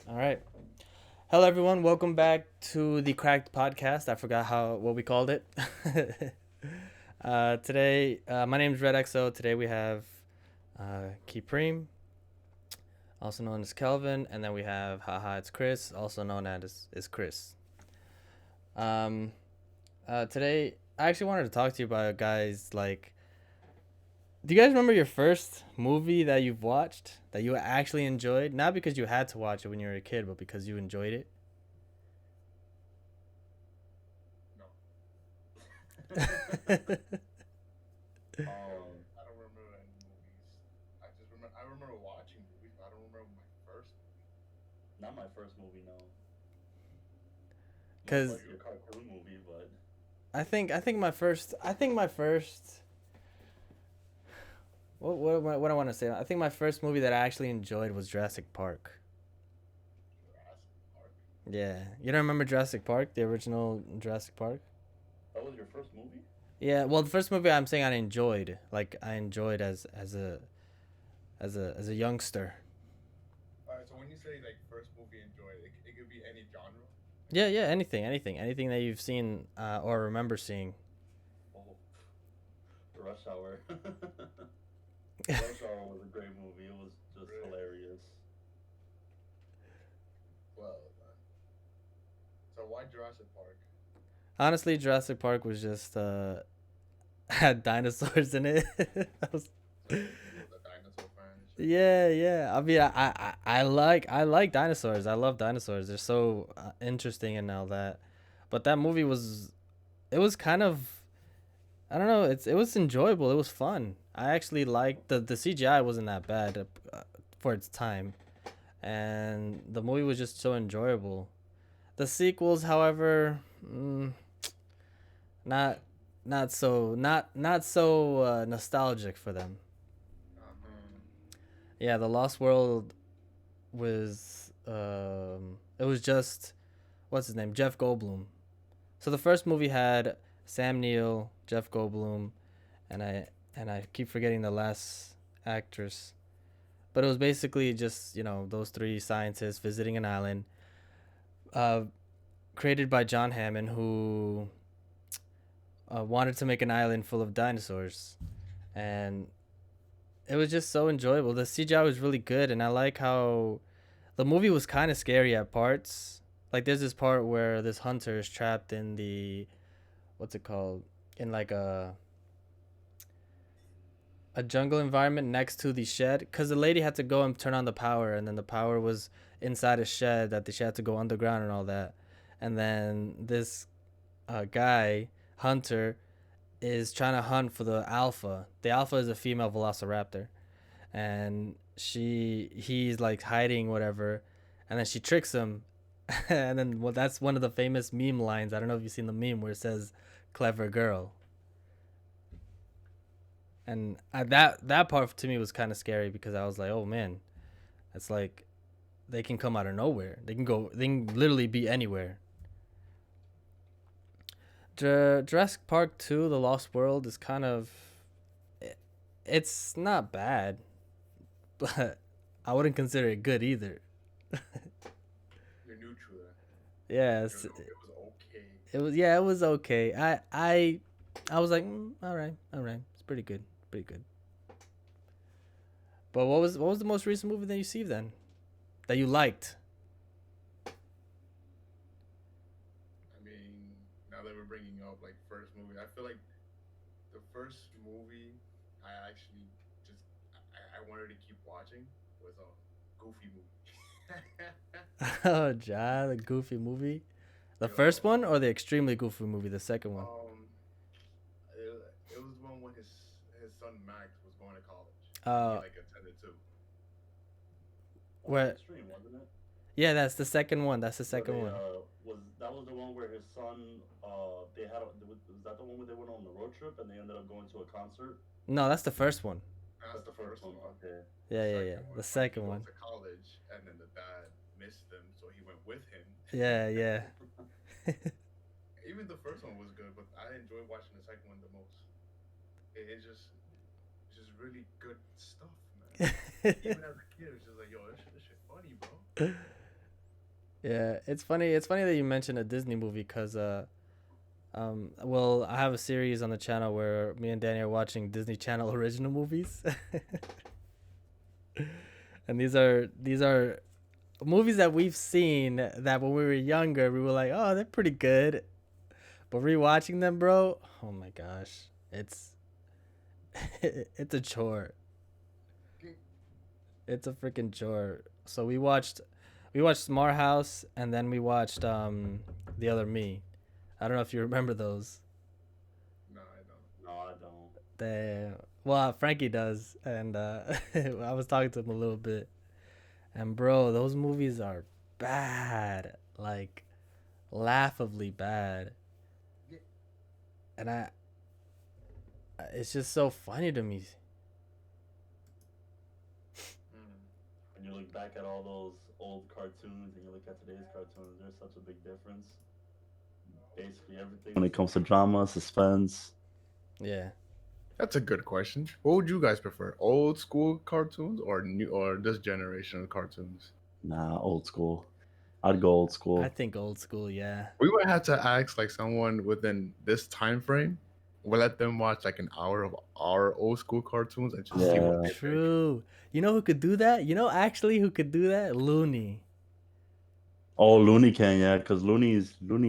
All right. Hello, everyone. Welcome back to the Cracked Podcast. I forgot what we called it. Today, my name is Red XO. Today we have Keypreem, also known as Kelvin, and then we have Haha, it's Chris, also known as Chris. Um, Today, I actually wanted to talk to you about guys like. Do you guys remember your first movie that you've watched that you actually enjoyed? Not because you had to watch it when you were a kid, but because you enjoyed it. No, I don't remember any movies. I remember watching movies, but I don't remember my first movie. Not my first movie, no. Most Cause likely a You? cartoon movie, but I think my first what I want to say. I think my first movie that I actually enjoyed was Jurassic Park. Jurassic Park. Yeah, you don't remember Jurassic Park, the original Jurassic Park? that was your first movie? Yeah, well, the first movie I'm saying I enjoyed, like I enjoyed as a youngster. All right. So when you say like first movie enjoyed, it could be any genre. Yeah, yeah, anything that you've seen or remember seeing. Oh, Rush Hour. Rush Hour was a great movie. It was just Really? hilarious. Well, so why Jurassic Park? Honestly, Jurassic Park was just had dinosaurs in it. That was So you was a dinosaur fan and shit. Yeah, yeah. I mean, I like dinosaurs. I love dinosaurs. They're so interesting and all that. But that movie was it was kind of I don't know. It was enjoyable. It was fun. I actually liked the CGI wasn't that bad for its time, and the movie was just so enjoyable. The sequels, however, not not so nostalgic for them. Uh-huh. Yeah, the Lost World it was just what's his name, Jeff Goldblum. So the first movie had Sam Neill, Jeff Goldblum, and I keep forgetting the last actress, but it was basically just those three scientists visiting an island, uh, created by John Hammond, who wanted to make an island full of dinosaurs, and it was just so enjoyable. The CGI was really good, and I like how the movie was kind of scary at parts. Like there's this part where this hunter is trapped in the what's it called, in like a jungle environment next to the shed, because the lady had to go and turn on the power, and then the power was inside a shed that she had to go underground and all that. And then this guy hunter is trying to hunt for the alpha. The alpha is a female velociraptor, and he's like hiding whatever, and then she tricks him. And then well, that's one of the famous meme lines. I don't know if you've seen the meme where it says "clever girl," and that part to me was kind of scary because I was like, oh man, it's like they can come out of nowhere. They can literally be anywhere. Jurassic Park 2, The Lost World is kind of it's not bad, but I wouldn't consider it good either. You're neutral there. Yes, It was okay. it was okay. I was like, all right, all right, it's pretty good, pretty good. But what was the most recent movie that you see then that you liked? I mean, now that we're bringing up like first movie, I feel like the first movie I actually just I wanted to keep watching was a Goofy movie. Oh, Ja, the Goofy movie, the first Yo, one or the extremely Goofy movie, the second one? um, it was one when his son Max was going to college and he Uh, like attended too. That was where? Extreme, wasn't it? Yeah, that's the second one. That's the Where second they one. was that was the one where his son they had was that the one where they went on the road trip and they ended up going to a concert? No, that's the first one. That's That's the the first first one. one. Okay. The Yeah, yeah, yeah. second The one when he second goes one. to college and then the dad missed him, so he went with him. Yeah, yeah. Even the first one was good, but I enjoyed watching the second one the most. It's just really good stuff, man. Even as a kid, it was just like, yo, this shit funny, bro. Yeah, it's funny. It's funny that you mentioned a Disney movie because well, I have a series on the channel where me and Danny are watching Disney Channel original movies, and these are movies that we've seen that when we were younger we were like, oh, they're pretty good, but rewatching them, bro, oh my gosh, it's it's a chore. It's a freaking chore. So we watched Smart House and then we watched The Other Me. I don't know if you remember those. No, I don't. No, I don't. Well, Frankie does, and I was talking to him a little bit. And bro, those movies are bad, like laughably bad. And it's just so funny to me. Mm. When you look back at all those old cartoons and you look at today's cartoons, there's such a big difference. Basically, everything when it comes to drama, suspense. Yeah. That's a good question. What would you guys prefer? Old school cartoons or new or this generation of cartoons? Nah, old school. I'd go old I school. think old school, yeah. We would have to ask like someone within this time frame. We'll let them watch like an hour of our old school cartoons and just see what Oh, Yeah. they think. true. You know who could do that? You know actually who could do that? Looney. Oh, Looney can, yeah, because Looney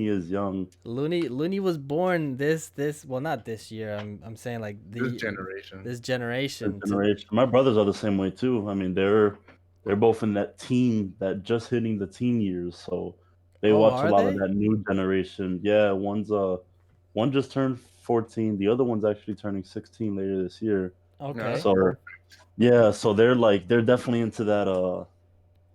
is young. Looney was born this well, not this year. I'm saying like This generation. this Their generation to generation. My brothers are the same way too. I mean, they're both in that teen that just hitting the teen years, so they Oh, watch a are lot of they? that new generation. Yeah, one just turned 14. The other one's actually turning 16 later this year. Yeah, that's Okay. So yeah, so they're definitely into that.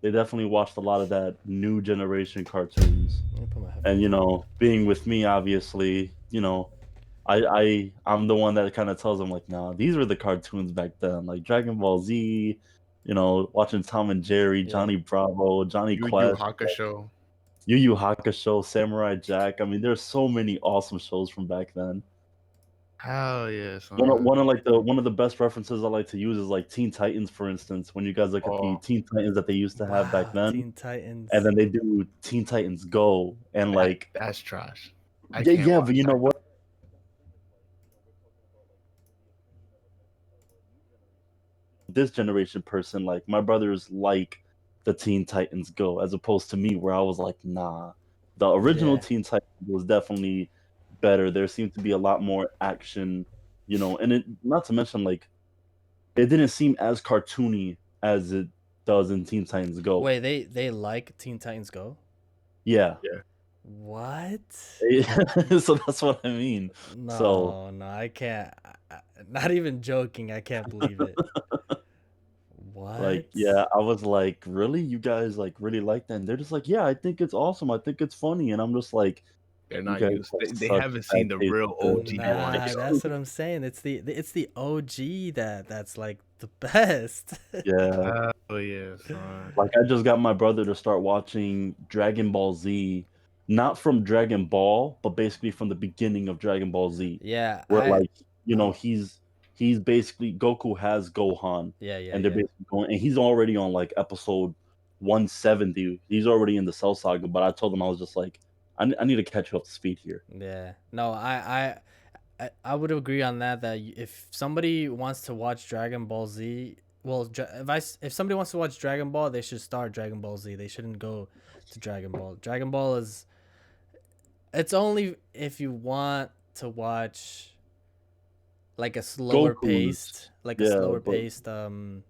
They definitely watched a lot of that new generation cartoons. Let me put my And headphones on. being with me, obviously, I'm the one that kind of tells them like, nah, these were the cartoons back then, like Dragon Ball Z, watching Tom and Jerry, Yeah. Johnny Bravo, Johnny Yu Yu Quest, Hakusho. Yu Yu Hakusho, Samurai Jack. I mean, there's so many awesome shows from back then. Hell yeah, One of, son. one of like the one of the best references I like to use is like Teen Titans, for instance. When you guys look at the Oh, Teen Titans that they used to have back Wow, then, Teen and Titans. then they do Teen Titans Go, and like, that's trash. I yeah, can't yeah, watch but you know that. what? This generation person, like my brothers, like the Teen Titans Go, as opposed to me, where I was like, nah. The original Yeah. Teen Titans was definitely better. There seemed to be a lot more action, and it not to mention like it didn't seem as cartoony as it does in Teen Titans Go. Wait, they like Teen Titans Go? Yeah. Yeah. What? So that's what I mean. So No, no, I can't. Not even joking. I can't believe it. like, What? yeah, I was like, really? You guys like really like that? And they're just like, yeah, I think it's awesome. I think it's funny. And I'm just like, They're you not guys used. have They such haven't bad seen the taste real in OG Nah, ones. that's what I'm saying. It's the OG that's like the best. Yeah. Oh yeah, son. Like I just got my brother to start watching Dragon Ball Z, not from Dragon Ball, but basically from the beginning of Dragon Ball Z, Yeah, where like, oh, he's basically Goku has Gohan, yeah, yeah, and they're yeah. basically going, and he's already on like episode 170. He's already in the Cell Saga, but I told him I was just like, I need to catch you up to speed here. Yeah. No, I would agree on that. That if somebody wants to watch Dragon Ball Z, well, if somebody wants to watch Dragon Ball, they should start Dragon Ball Z. They shouldn't go to Dragon Ball. Dragon Ball is it's only if you want to watch like a Goku's, yeah, slower but paced Less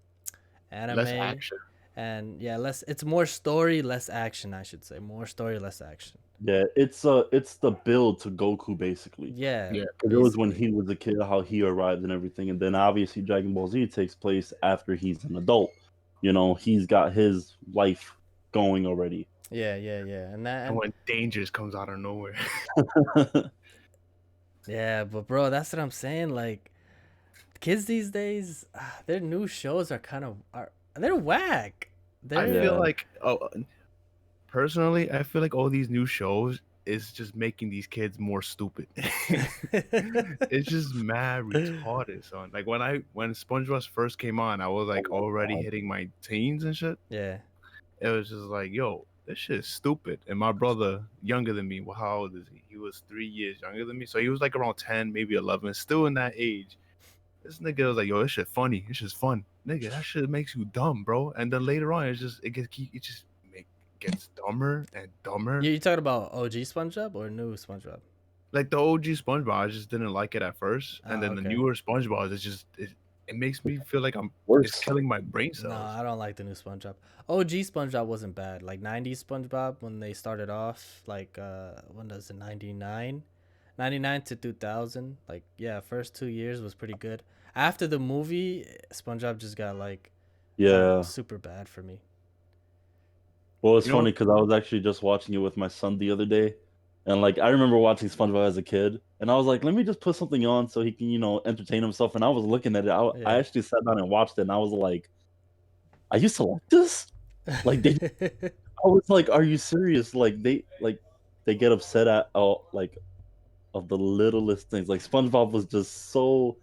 anime, action. and yeah, less, it's more story, less action, I should say. More story, less action. yeah, it's the build to Goku basically. Yeah, Yeah. Because it was when basically. he was a kid, how he arrived and everything, and then obviously Dragon Ball Z takes place after he's an adult. He's got his life going already. Yeah, yeah, yeah. And that, And and when Dangers comes out of nowhere. yeah, but bro, that's what I'm saying. Like kids these days, their new shows are kind of they're whack. I They're feel Yeah. like personally, I feel like all these new shows is just making these kids more stupid. It's just mad retarded, son. Like when SpongeBob first came on, I was like already hitting my teens and shit. yeah, It was just like, yo, this shit is stupid. And my brother, younger than me, well, how old is he? He was 3 years younger than me, so he was like around 10, maybe 11, still in that age. This nigga was like, "Yo, this shit funny. This shit's fun, nigga. That shit makes you dumb, bro." And then later on, it just gets dumber and dumber. You talking about OG SpongeBob or new SpongeBob? Like the OG SpongeBob, I just didn't like it at first, and then the Okay. newer SpongeBob, it makes me feel like it's Worse. killing my brain No, cells. I don't like the new SpongeBob. OG SpongeBob wasn't bad. Like 90s SpongeBob when they started off, like when does it 99? 99 to 2000. Like yeah, first 2 years was pretty good. After the movie, SpongeBob just got like Yeah. super bad for me. Well, it's You know, funny because I was actually just watching it with my son the other day, and like I remember watching SpongeBob as a kid, and I was like, let me just put something on so he can, entertain himself. And I was looking at it. I Yeah. actually sat down and watched it, and I was like, I used to like this. Like I was like, are you serious? Like they get upset at like of the littlest things. Like SpongeBob was just so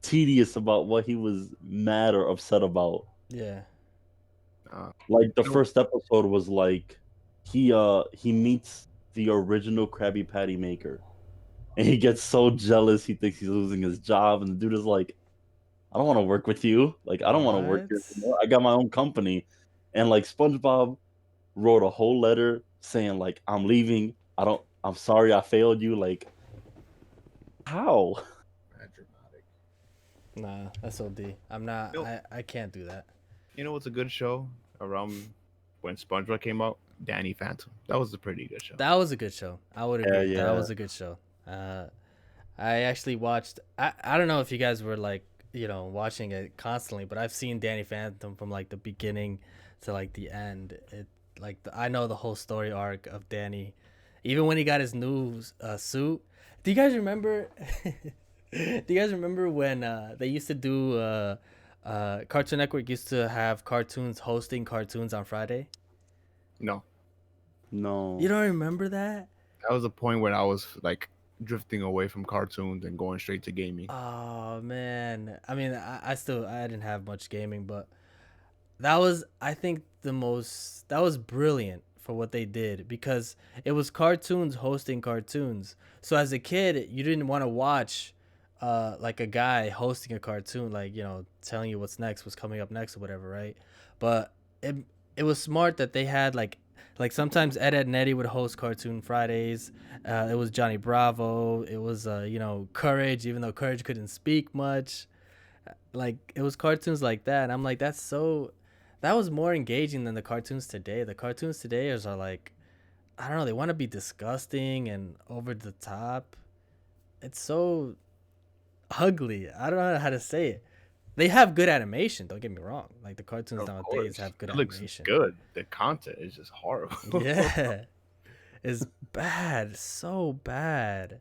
tedious about what he was mad or upset about. Yeah. Like the you know, first episode was like he meets the original Krabby Patty maker, and he gets so jealous he thinks he's losing his job, and the dude is like, I don't want to work with you. Like I don't want to work What? here anymore. I got my own company. And like SpongeBob wrote a whole letter saying like I'm leaving. I'm sorry I failed you. Like how? Mad dramatic. Nah, that's OD. I'm not. you know, I can't do that. you know what's a good show around when SpongeBob came out? Danny Phantom. That was a pretty good show. That was a good show. I would Yeah, agree. That yeah. was a good show. I actually watched. I don't know if you guys were like watching it constantly, but I've seen Danny Phantom from like the beginning to like the end. I know the whole story arc of Danny, even when he got his new suit. Do you guys remember? Do you guys remember when they used to do Cartoon Network used to have cartoons hosting cartoons on Friday? No, No. You don't remember that? that was a point where I was like drifting away from cartoons and going straight to gaming. Oh man, I mean, I didn't have much gaming, but that was I think that was brilliant for what they did because it was cartoons hosting cartoons. So as a kid, you didn't want to watch like a guy hosting a cartoon, like telling you what's coming up next or whatever, right? But it it was smart that they had like sometimes Ed and Eddie would host Cartoon Fridays. It was Johnny Bravo. It was Courage, even though Courage couldn't speak much. Like it was cartoons like that, and I'm like, that was more engaging than the cartoons today. The cartoons today are like, I don't know, they want to be disgusting and over the top. It's so ugly. I don't know how to say it. They have good animation, don't get me wrong. Like the cartoons Of nowadays course, have good it looks animation. good. The content is just horrible. Yeah. It's bad, so bad.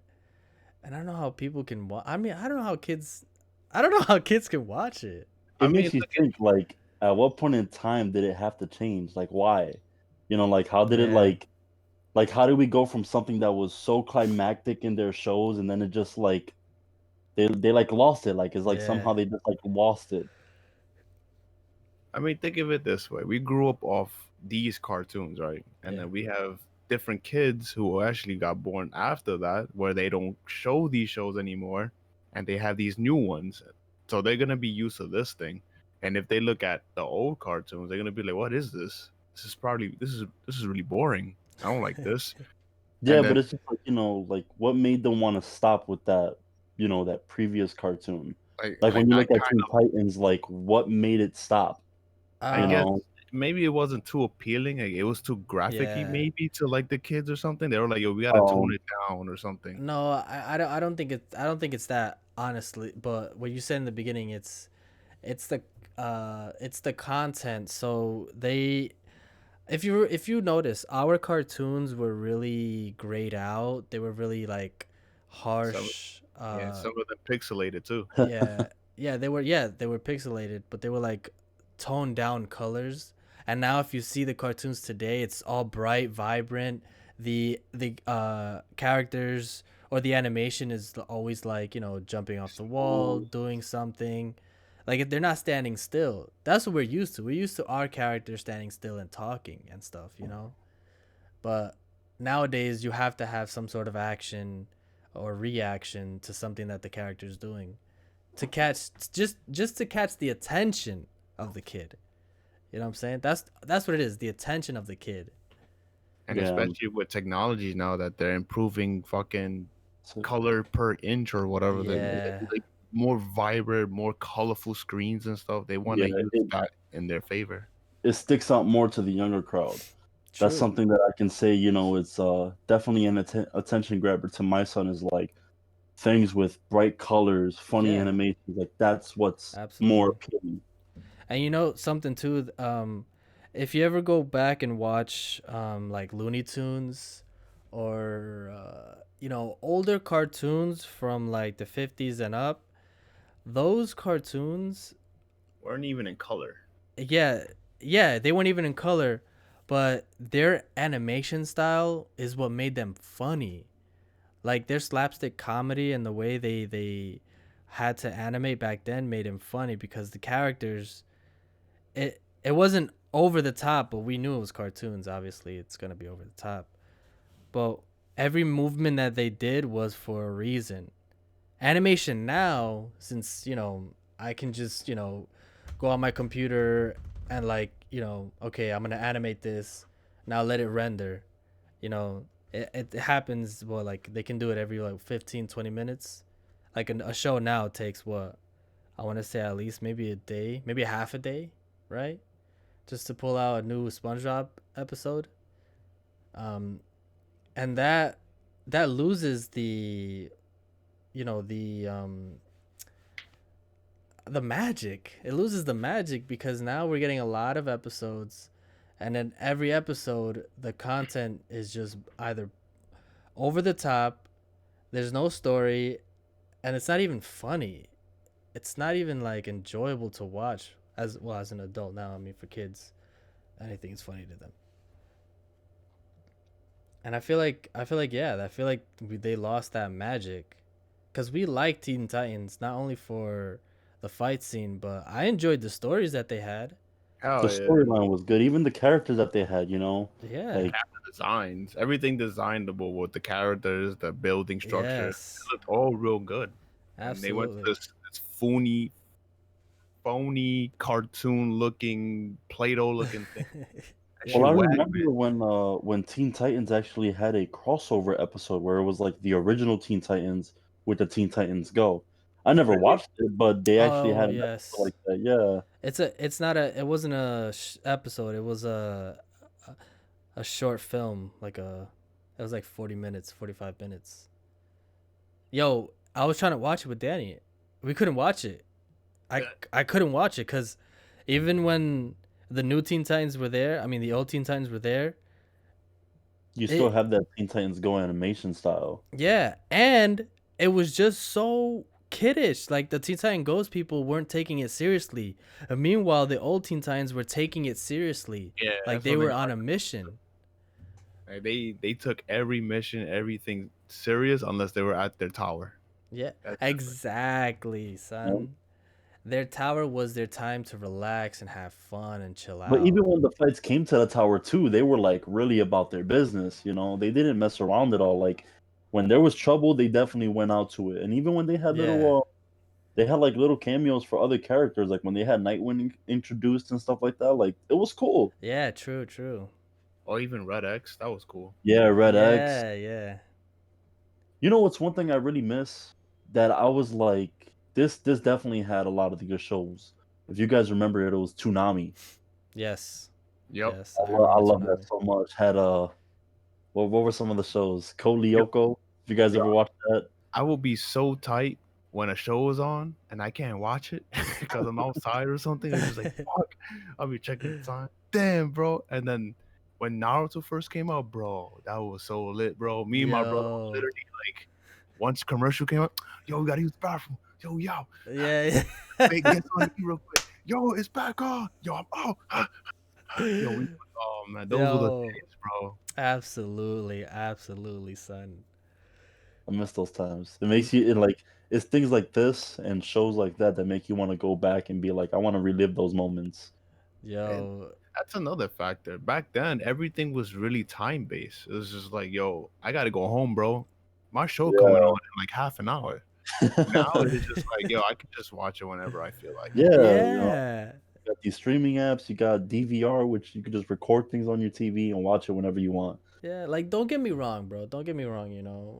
And I don't know how people can watch. I mean, I don't know how kids. I don't know how kids can watch it. It I mean, makes you think like at what point in time did it have to change? Like why? Like how did it Yeah. like how did we go from something that was so climactic in their shows and then it just like they like lost it. Like it's like somehow Yeah. they just like lost it. I mean, think of it this way: we grew up off these cartoons, right? And Yeah. then we have different kids who actually got born after that, where they don't show these shows anymore, and they have these new ones. So they're gonna be used to this thing. And if they look at the old cartoons, they're gonna be like, "What is this? This is really boring. I don't like this." Yeah, And but then it's just like, like what made them want to stop with that, that previous cartoon. Like when you I look at kind Teen Titans, like what made it stop? I You Uh, guess know? maybe it wasn't too appealing. Like, it was too graphic-y yeah. maybe to like the kids or something. They were like, "Yo, we gotta tone Um, it down or something." No, I don't think it's that honestly. But what you said in the beginning, it's it's the content. So they if you notice, our cartoons were really grayed out. They were really like Some harsh. Yeah, some of them pixelated too. Yeah, they were pixelated, but they were like toned down colors. And now if you see the cartoons today, it's all bright, vibrant. The characters or the animation is always like, jumping off the wall, doing something. Like if they're not standing still. That's what we're used to. We're used to our characters standing still and talking and stuff. But nowadays you have to have some sort of action or reaction to something that the character is doing to catch just to catch the attention of the kid. You know what I'm saying? That's what it is, the attention of the kid. And Yeah. especially with technology now that they're improving fucking So color per inch or whatever, Yeah. like more vibrant, more colorful screens and stuff. They want yeah, to use that in their favor. it sticks out more to the younger crowd. That's True. something that I can say. It's definitely an attention grabber to my son. Is like things with bright colors, funny Yeah. animations. Like that's what's more Absolutely. appealing. And you know something too, if you ever go back and watch like Looney Tunes or older cartoons from like the 50s and up, those cartoons, Weren't even in color. yeah, yeah, they weren't even in color, but their animation style is what made them funny. Like their slapstick comedy and the way they had to animate back then made him funny because the characters, it wasn't over the top, but we knew it was cartoons. Obviously, it's gonna be over the top. But every movement that they did was for a reason. Animation now, since I can just go on my computer and like okay, I'm gonna animate this. Now let it render. You know, it happens. Well, like they can do it every like 15, 20 minutes. Like a show now takes what, I want to say at least maybe a day, maybe a half a day, right? Just to pull out a new SpongeBob episode. Um, and that loses you know the magic. It loses the magic because now we're getting a lot of episodes, and then every episode the content is just either over the top. There's no story, and it's not even funny. It's not even like enjoyable to watch as well as an adult now. I mean, for kids, anything is funny to them. And I feel like they lost that magic, because we like Teen Titans not only for the fight scene, but I enjoyed the stories that they had. The Hell yeah. storyline was good. Even the characters that they had. Yeah. Like Designs, everything designable with the characters, the building structure, it Yes. looked all real good. And they went to Absolutely. this phony cartoon looking Play-Doh looking thing. That Yeah. shit Well, I whack, remember when Teen Titans actually had a crossover episode where it was like the original Teen Titans with the Teen Titans Go. I never Really? watched it, but they actually Oh had an episode yes. like that. Yeah, It's not a, it wasn't a episode. It was a a short film, like it was like 40 minutes, 45 minutes. Yo, I was trying to watch it with Danny. We couldn't watch it. I couldn't watch it cuz even when the new Teen Titans were there, I mean the old Teen Titans were there, you still it have that Teen Titans Go animation style. yeah, and it was just so kiddish. Like the Teen Titan Ghost people weren't taking it seriously. And meanwhile, the old Teen Titans were taking it seriously. Yeah, Like that's they one thing were I on like. a mission. Like, they took every mission, everything serious unless they were at their tower. Yeah, That's it. exactly, You know? son. Their tower was their time to relax and have fun and chill But even out. when the fights came to the tower too, they were like really about their business. They didn't mess around at all. Like when there was trouble, they definitely went out to it. And even when they had Yeah, they had like little cameos for other characters, like when they had Nightwing introduced and stuff like that. Like it was cool. yeah, true, true. Or even Red X, that was cool. Yeah, Red X. Yeah, yeah. You know what's one thing I really miss that I was like, this definitely had a lot of the good shows. If you guys remember it, it was Toonami. Yes, Yep. yes. I I remember love that Toonami. so much. Had what were some of the shows? Code Lyoko. If you guys Yo, ever watched that, I will be so tight when a show is on and I can't watch it because I'm outside or something. It's just like fuck. I'll be checking the time. Damn, bro. And then when Naruto first came out, bro, that was so lit, bro. Me and my brother would Yo, literally like once commercial came up, yo, we gotta use the bathroom. Yo, yeah, hey, get on me real quick. Yo, it's back on. Yo, I'm out. Yo, yeah. oh man, those were the Yo, days, bro. absolutely, absolutely, son. I miss those times. It makes you like it's things like this and shows like that that make you want to go back and be like, I want to relive those moments. And Yo, That's another factor. Back then, everything was really time based. It was just like, yo, I gotta go home, bro. My show coming on in like half an hour. Now it's just like, yo, I can just watch it whenever I feel like it. Yeah, Yeah. you got these streaming apps. You got DVR, which you could just record things on your TV and watch it whenever you want. Yeah, like don't get me wrong, bro. Don't get me wrong,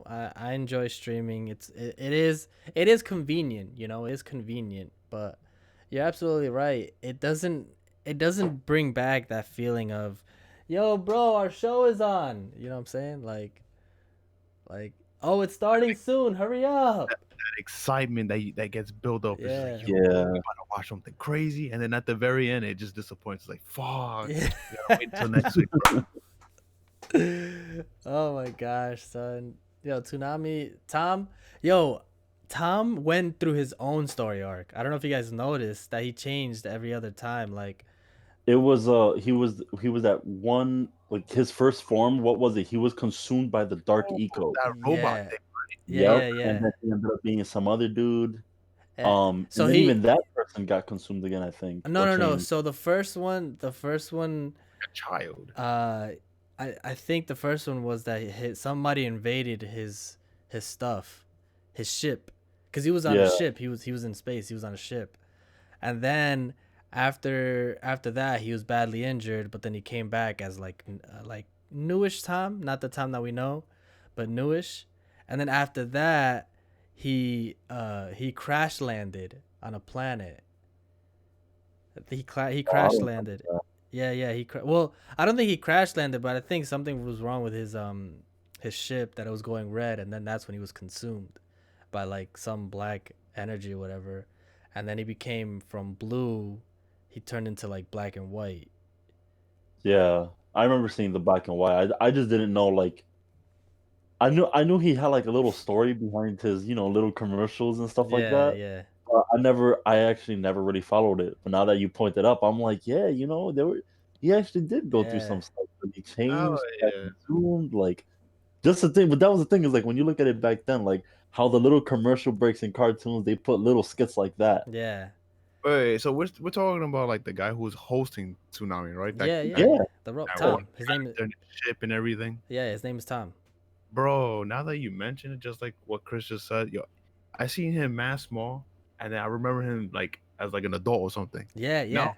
I enjoy streaming. It is convenient, it is convenient, but you're absolutely right. It doesn't bring back that feeling of, yo, bro, our show is on. You know what I'm saying? Like, oh, it's starting soon. Hurry up. That excitement that gets built up is just Yeah. like, yo, Yeah. I'm about to watch something crazy, and then at the very end, it just disappoints. Like, fuck, Yeah. you gotta wait until next week, bro. Oh my gosh, son. Yo, Tom went through his own story arc. I don't know if you guys noticed that he changed every other time. Like, It was he was that one, like his first form. What was it? He was consumed by the dark Oh, eco. that robot yeah, thing. yeah, Yep. yeah. And then he ended up being some other dude. Eh, So And then he even that person got consumed again, I think, no or no no. changed. So the first one, A child. I think the first one was that somebody invaded his stuff, his ship, because he was on a Yeah. ship. He was in space. He was on a ship, and then after that he was badly injured, but then he came back as like newish Tom, not the Tom that we know, but newish, and then after that he crash landed on a planet. He Oh, I crash don't remember landed. that. Yeah, well, I don't think he crash landed, but I think something was wrong with his ship, that it was going red, and then that's when he was consumed by like some black energy or whatever, and then he became from blue, he turned into like black and white. Yeah, I remember seeing the black and white. I just didn't know, like, I knew he had like a little story behind his, little commercials and stuff like Yeah, that. yeah, I actually never really followed it. But now that you pointed up, I'm like, yeah, he actually did go through yeah, some stuff. But he Oh changed, got yeah. consumed, like, just the thing. But that was the thing, is like when you look at it back then, like how the little commercial breaks in cartoons, they put little skits like that. yeah, Wait, so we're talking about like the guy who was hosting Toonami, right? yeah, That, yeah. Yeah, The rope, that yeah, one Tom. His name is character and his ship and everything. Yeah, his name is Tom. Bro, now that you mention it, just like what Chris just said, yo, I seen him mass small, and then I remember him like as like an adult or something. Yeah, Now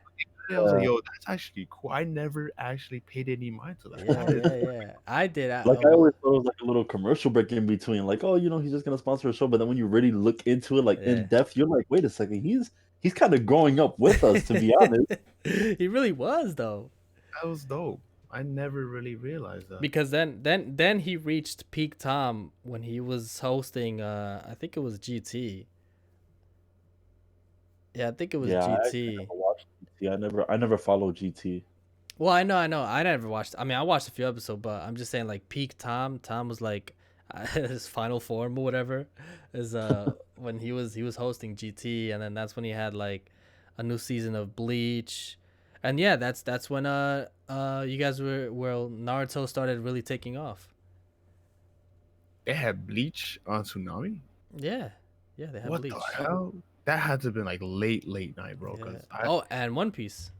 yeah, I was like, yeah. yo, that's actually cool. I never actually paid any mind to that. yeah, That is yeah. I did. Like I always thought it was like a little commercial break in between, like, oh, he's just gonna sponsor a show. But then when you really look into it, like in Yeah. depth, you're like, wait a second, he's kind of growing up with us, to be honest. He really was, though. that was dope. I never really realized that. Because then he reached peak Tom when he was hosting, I think it was GT. Yeah, I think it was Yeah, I actually GT. never watched GT. I never followed GT. Well, I know. I never watched. I mean, I watched a few episodes, but I'm just saying, like, peak Tom. Tom was like his final form or whatever, is when he was hosting GT, and then that's when he had like a new season of Bleach, and yeah, that's when you guys Naruto started really taking off. They had Bleach on Toonami. Yeah, they had What Bleach. the hell? That had to have been like late night, bro. Yeah. Because Oh, and One Piece.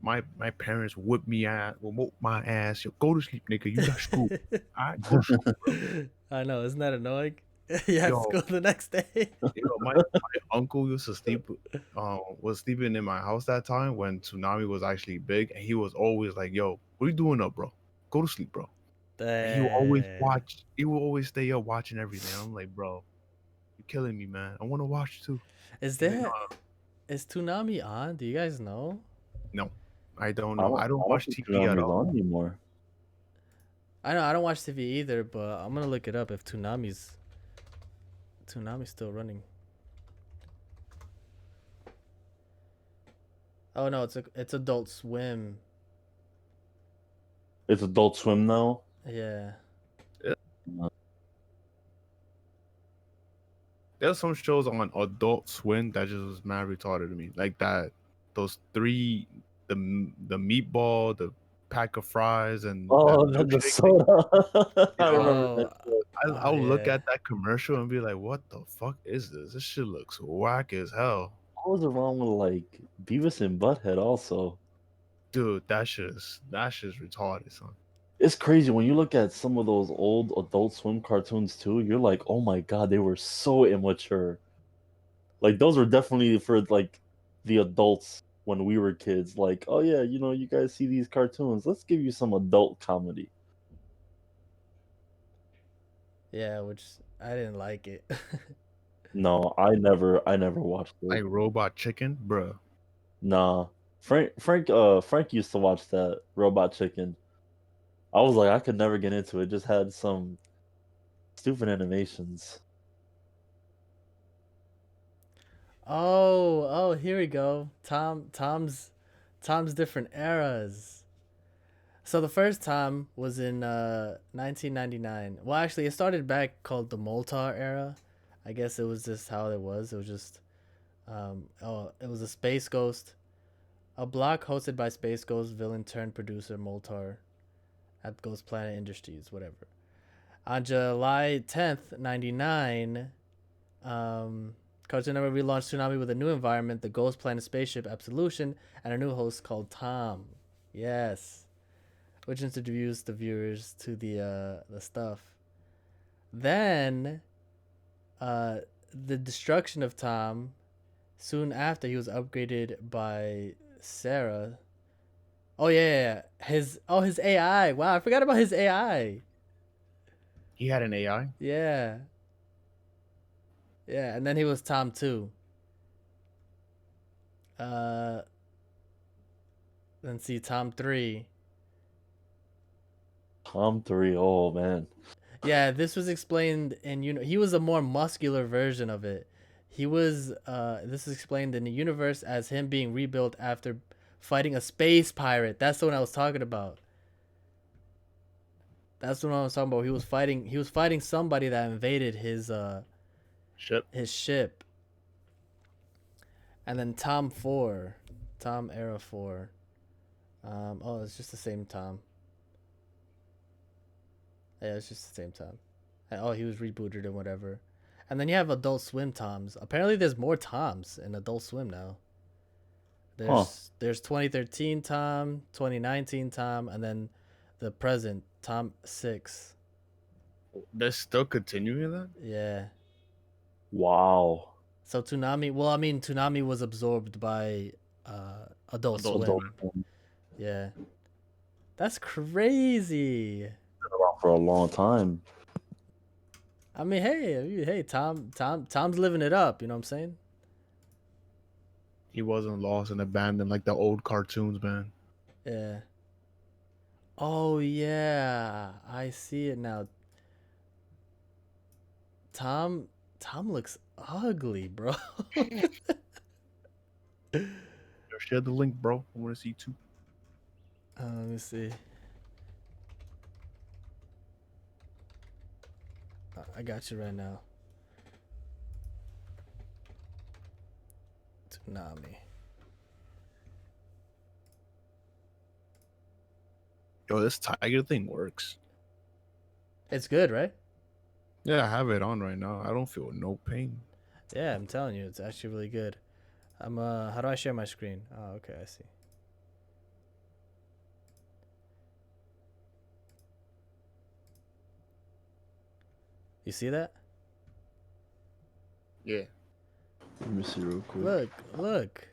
my parents whipped me out, whoop my ass. Yo, go to sleep, nigga. You got school. All right, go to sleep, bro. I know, isn't that annoying? You have to Yo, go the next day. my uncle used to sleep, was sleeping in my house that time when Toonami was actually big, and he was always like, "Yo, what are you doing up, bro? Go to sleep, bro." And he would always Dang. watch. He would always stay up watching everything. I'm like, bro, you're killing me, man. I want to watch too. Is He's like, there is Toonami on? Do you guys know? no, I don't I know. don't, I I don't don't watch think TV at Toonami's all. on anymore. I know I don't watch TV either, but I'm gonna look it up if Toonami's still running. Oh no, it's Adult Swim. It's Adult Swim now. Yeah. There's some shows on Adult Swim that just was mad retarded to me. Like that, those three, the meatball, the pack of fries, and Oh, that the milkshake. soda. I Yo, remember Oh, that. I'll look yeah. at that commercial and be like, "What the fuck is this? This shit looks whack as hell." What was wrong with like Beavis and Butthead also? Dude, that's just retarded, son. It's crazy when you look at some of those old Adult Swim cartoons too. You're like, oh my god, they were so immature. Like those were definitely for like the adults when we were kids. Like, oh yeah, you guys see these cartoons. Let's give you some adult comedy. Yeah, which I didn't like it. No, I never watched Like it. Robot Chicken, bruh. Nah. Frank used to watch that Robot Chicken. I was like, I could never get into it. It just had some stupid animations. Oh, here we go. Tom's different eras. So the first Tom was in 1999. Well, actually, it started back called the Moltar era. I guess it was just how it was. It was just it was a space ghost, a block hosted by space ghost villain turned producer Moltar at Ghost Planet Industries, whatever. On July 10th, 99, Cartoon Network relaunched Toonami with a new environment, the Ghost Planet spaceship Absolution, and a new host called Tom. Yes, which introduced the viewers to the stuff. Then, the destruction of Tom. Soon after, he was upgraded by Sarah. Oh yeah. His AI. Wow, I forgot about his AI. He had an AI. Yeah. Yeah, and then he was Tom too. Then see Tom 3. Tom 3, oh man. Yeah, this was explained in he was a more muscular version of it. He was this is explained in the universe as him being rebuilt after fighting a space pirate. That's the one I was talking about. That's the one I was talking about. He was fighting somebody that invaded his ship. And then Tom 4, Tom era 4. Oh, it's just the same Tom. Yeah, it's just the same Tom. Oh, he was rebooted and whatever. And then you have Adult Swim Toms. Apparently, there's more Toms in Adult Swim now. There's 2013 Tom, 2019 Tom, and then the present Tom 6. They're still continuing that? Yeah. Wow. So Toonami, well, I mean, Toonami was absorbed by Adult Swim. Adult Swim. Yeah. That's crazy. Been around for a long time. I mean, hey, Tom's living it up. You know what I'm saying? He wasn't lost and abandoned like the old cartoons, man. Yeah. Oh yeah, I see it now. Tom looks ugly, bro. Share the link, bro. I want to see too. Let me see. I got you right now. Toonami. Yo, this tiger thing works. It's good, right? Yeah, I have it on right now. I don't feel no pain. Yeah, I'm telling you, it's actually really good. How do I share my screen? Oh, okay, I see. You see that? Yeah. Let me see real quick. Look.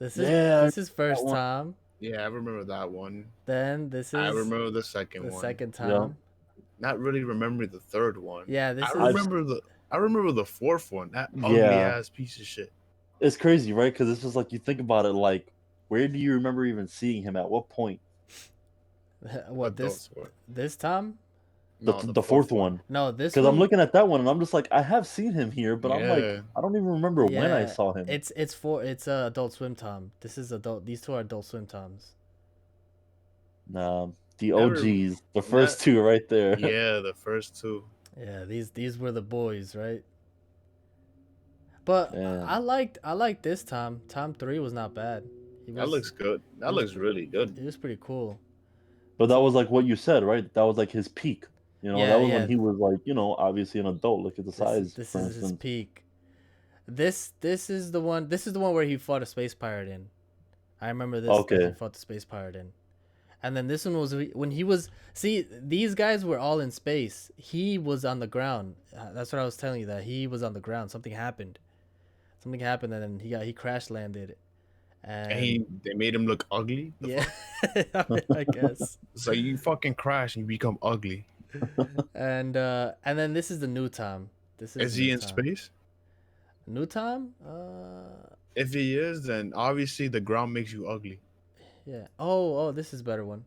This is first one. Tom. Yeah, I remember that one. Then this is I remember the second the one. second Yeah. Tom. Not really remember the third one. Yeah, this I is remember the fourth one. That ugly Yeah. ass piece of shit. It's crazy, right? Because it's just like you think about it, like where do you remember even seeing him at what point? what this Tom? The fourth one. No, this Because one. I'm looking at that one and I'm just like, I have seen him here, but I'm like, Yeah. I don't even remember when I Yeah, saw him. It's Adult Swim Tom. This is adult. These two are Adult Swim Toms. Nah, the Never- OGs, the first two right there. Yeah, the first two. Yeah, these were the boys, right? But Yeah. I liked this Tom. Tom 3 was not bad. That looks good. That looks really good. It was pretty cool. But that was like what you said, right? That was like his peak. Yeah, that was yeah. when he was like, obviously an adult. Look at the size, This for is his instance. peak. This is the one. This is the one where he fought a space pirate in. I remember this that he Okay. fought the space pirate in. And then this one was when he was. See, these guys were all in space. He was on the ground. That's what I was telling you. That he was on the ground. Something happened. Something happened, and then he crash landed. And They made him look ugly. yeah, I guess. So you fucking crash and you become ugly. And then this is the new Tom. This Is the he new in Tom. space? New Tom? If he is, then obviously the ground makes you ugly. Yeah. Oh, this is a better one.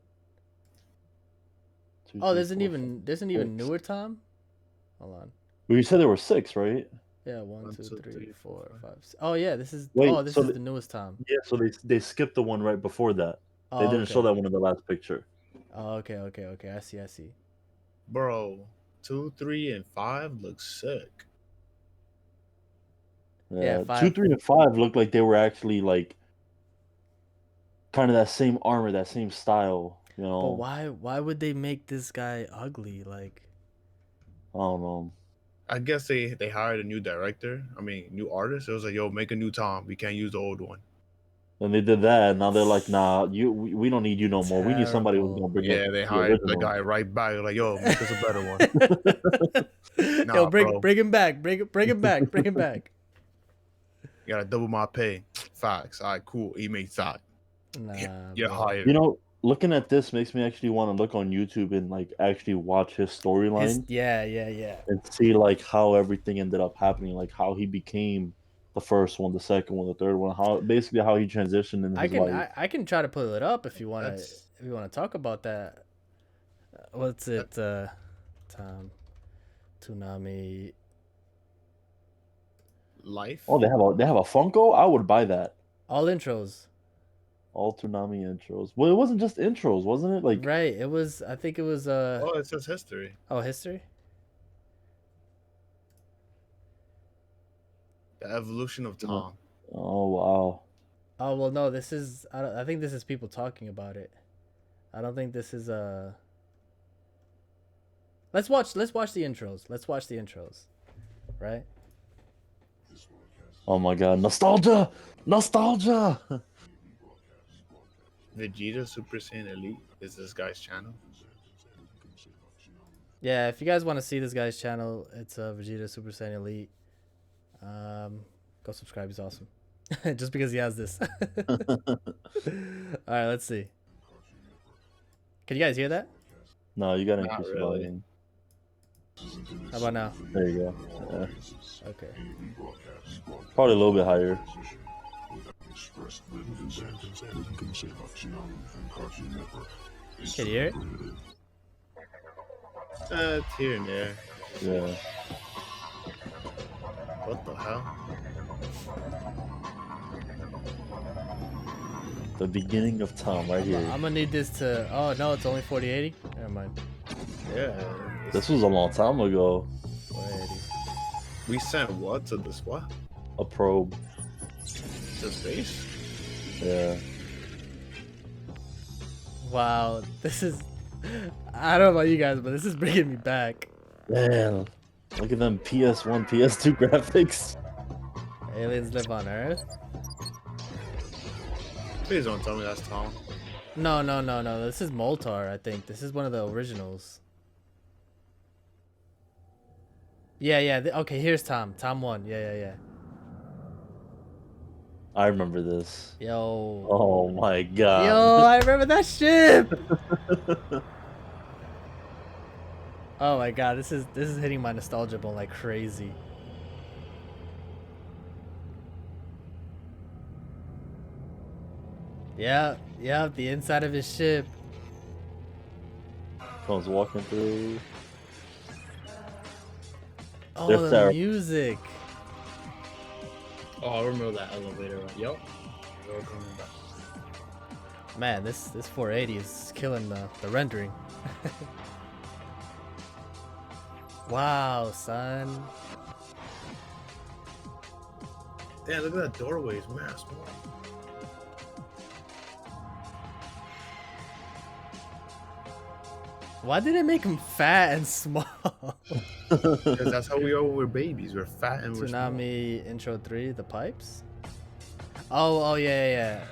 Two, Oh, three, there's an four, even six. newer Tom. Hold on. Well, you said there were 6, right? Yeah, one, two, three, four, five. Oh yeah, this is. Wait, Oh, this so is the- the newest Tom. Yeah, so they skipped the one right before that. They Oh, didn't show okay. that one in the last picture. Oh, okay. I see. Bro, 2, 3, and 5 look sick. Yeah, 2, 5. 3, and 5 looked like they were actually like kind of that same armor, that same style. You But know, why would they make this guy ugly? Like, I don't know. I guess they hired a new director. I mean, new artist. It was like, yo, make a new Tom. We can't use the old one. And they did that, and now they're like, nah, we don't need you no more. We need somebody who's Terrible. gonna bring Yeah, up they the hired the original. guy right back. Like, yo, make us a better one. Nah, Yo, bro. bring him back. Bring him back. Bring him back. You gotta double my pay. Facts. All right, cool. He made that. Nah, You're bro. hired. You know, looking at this makes me actually want to look on YouTube and like actually watch his storyline Yeah. and see like how everything ended up happening, like how he became the first one, the second one, the third one, how basically how he transitioned in his life. I can try to pull it up if you want to That's- talk about that. What's it? Tom Toonami. Life. Oh, they have a Funko. I would buy that. All intros. All Toonami intros. Well, it wasn't just intros, wasn't it? Like Right. It was. I think it was. Oh, it says history. Oh, history. The evolution of Tom. oh wow. Oh well, no. This is. I think this is people talking about it. I don't think this is Let's watch the intros. Let's watch the intros. Right. Oh my god, nostalgia! Nostalgia! Vegeta Super Saiyan Elite is this guy's channel. Yeah, if you guys want to see this guy's channel, it's Vegeta Super Saiyan Elite. Go subscribe. He's awesome. Just because he has this. All right, let's see. Can you guys hear that? No, you gotta Not increase the really. volume. How about now? There you go. Yeah. Okay. Probably a little bit higher. Can you hear it? It's here and there. Yeah. What the hell? The beginning of Tom right here. I'm gonna need this to. Oh no, it's only 4080. Never mind. Yeah. This was a long time ago. 480. We sent what to this what? A probe. To space? Yeah. Wow, this is. I don't know about you guys, but this is bringing me back. Man. Look at them PS1, PS2 graphics. Aliens live on Earth. Please don't tell me that's Tom. No. This is Moltar. I think this is one of the originals. Yeah. Okay, here's Tom. Tom 1. Yeah. I remember this. Yo. Oh my god. Yo, I remember that ship. Oh my god, this is hitting my nostalgia bone like crazy. Yeah, the inside of his ship. Comes walking through. Oh, There's the Sarah. music. Oh, I remember that elevator. Yep. We're coming back. Man, this 480 is killing the rendering. Wow, son. Damn, look at that doorway. It's mad small. Why did it make him fat and small? Because that's how we are when we're babies. We're fat and we're small. Toonami intro 3, the pipes. Oh yeah.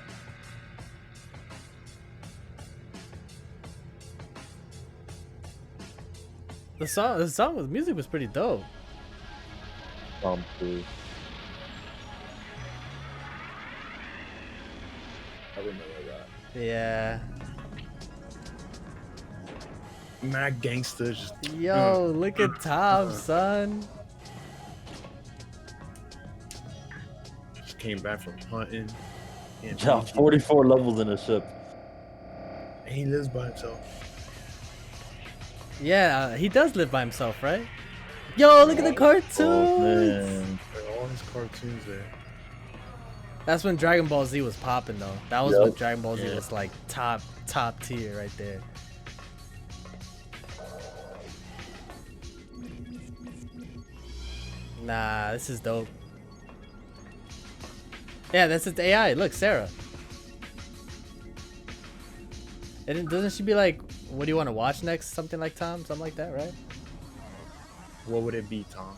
The music was pretty dope. Tom 3. I remember that. Yeah. Mad gangster, just Yo, look at Tom, son. just came back from hunting. And Yeah, 44 levels in a ship. he lives by himself. Yeah, he does live by himself, right? Yo, look at the cartoons. Oh, man. There are all his cartoons there. That's when Dragon Ball Z was popping, though. That was Yep. when Dragon Ball Z Yeah. was like top tier right there. Nah, this is dope. Yeah, that's its AI. Look, Sarah. And doesn't she be like, what do you want to watch next? Something like Tom? Something like that, right? What would it be, Tom?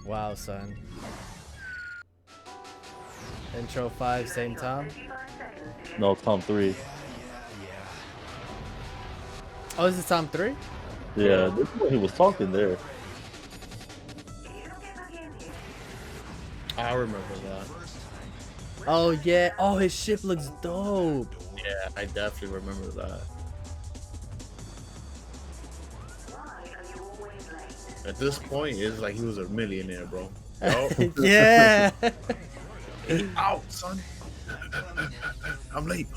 Wow, son. Intro 5, same Tom. No, Tom 3. Oh, is it Tom 3? Yeah, this is when he was talking there. I remember that. Oh, yeah. Oh, his ship looks dope. Yeah, I definitely remember that. At this point, it's like he was a millionaire, bro. Yo, Yeah. out, son. I'm late.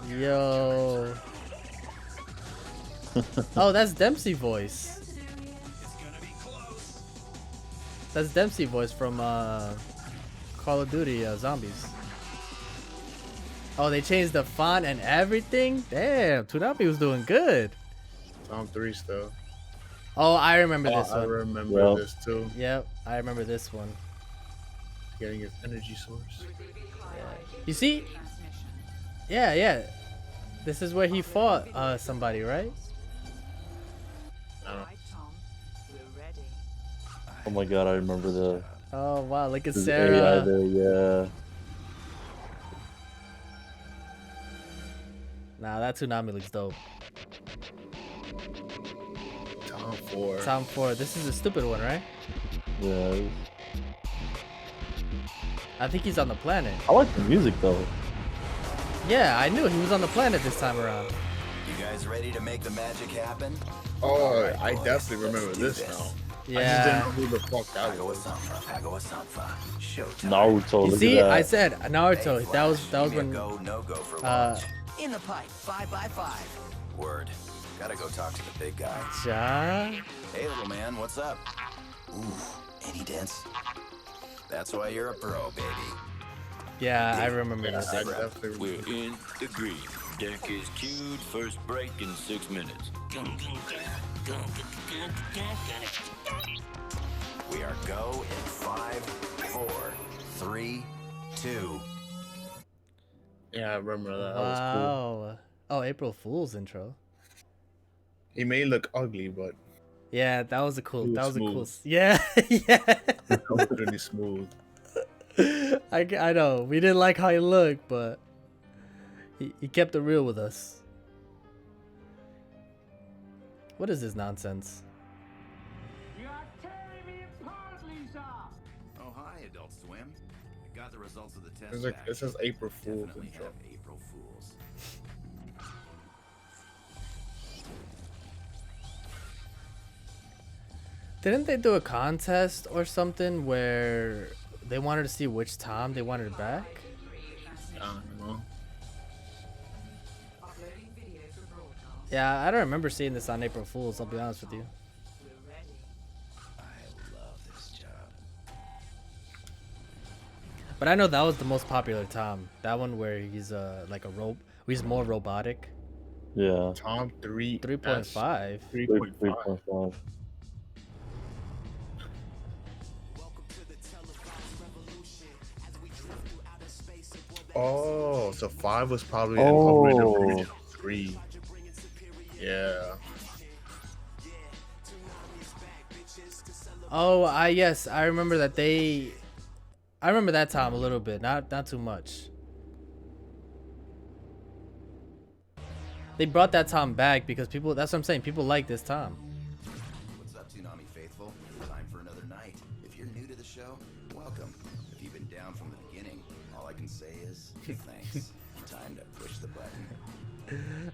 Yo. Oh, that's Dempsey voice. That's Dempsey voice from Call of Duty Zombies. Oh, they changed the font and everything? Damn, Toonami was doing good. Tom 3 still. Oh, I remember this I one. remember Well. this too. Yep, I remember this one. Getting his energy source. You see? Yeah. This is where he fought somebody, right? I don't know. Oh my god, I remember the Oh, wow, look at his Sarah. AI there, yeah. Nah, that Toonami looks dope. Tom 4. Tom 4. This is a stupid one, right? Yeah. I think he's on the planet. I like the music though. Yeah, I knew he was on the planet this time around. You guys ready to make the magic happen? Oh, I boys, definitely remember let's do this this. now. Yeah. I just didn't know who the fuck that Pago was. Sanfa. Showtime. Naruto, You look see, at that. I said Naruto. Hey, That was Flash, give me a when. go, no go for Uh, launch. In the pipe, 5x5. Word. Gotta go talk to the big guy. Ja? Hey, little man, what's up? Ooh, any dents? That's why you're a pro, baby. Yeah, I remember Yeah, this. I definitely We're remember. in the green. Deck is queued. First break in 6 minutes. We are go in 5, 4, 3, 2. Yeah, I remember that. That was cool. Wow. Oh, April Fool's intro. He may look ugly, but Yeah, that was a cool. He That was was a cool. smooth. Yeah, yeah. it was really smooth. I know. We didn't like how he looked, but he kept it real with us. What is this nonsense? Oh, hi, Adult Swim. I got the results of the test. It's like back. it says April Fool's Definitely intro. have April Fools. Didn't they do a contest or something where they wanted to see which Tom they wanted back? I don't know. Yeah, I don't remember seeing this on April Fool's, I'll be honest with you. I love this job. But I know that was the most popular Tom. That one where he's like a he's more robotic. Yeah. Tom 3. 3.5. 3.5. 3.5. Oh, so 5 was probably Oh. an original 3. Yeah. Oh, yes, I remember that they I remember that Tom a little bit, not too much. They brought that Tom back because people. That's what I'm saying. People like this Tom. What's up, Toonami faithful? Time for another night. If you're new to the show, welcome. If you've been down from the beginning, all I can say is thanks. Time to push the button.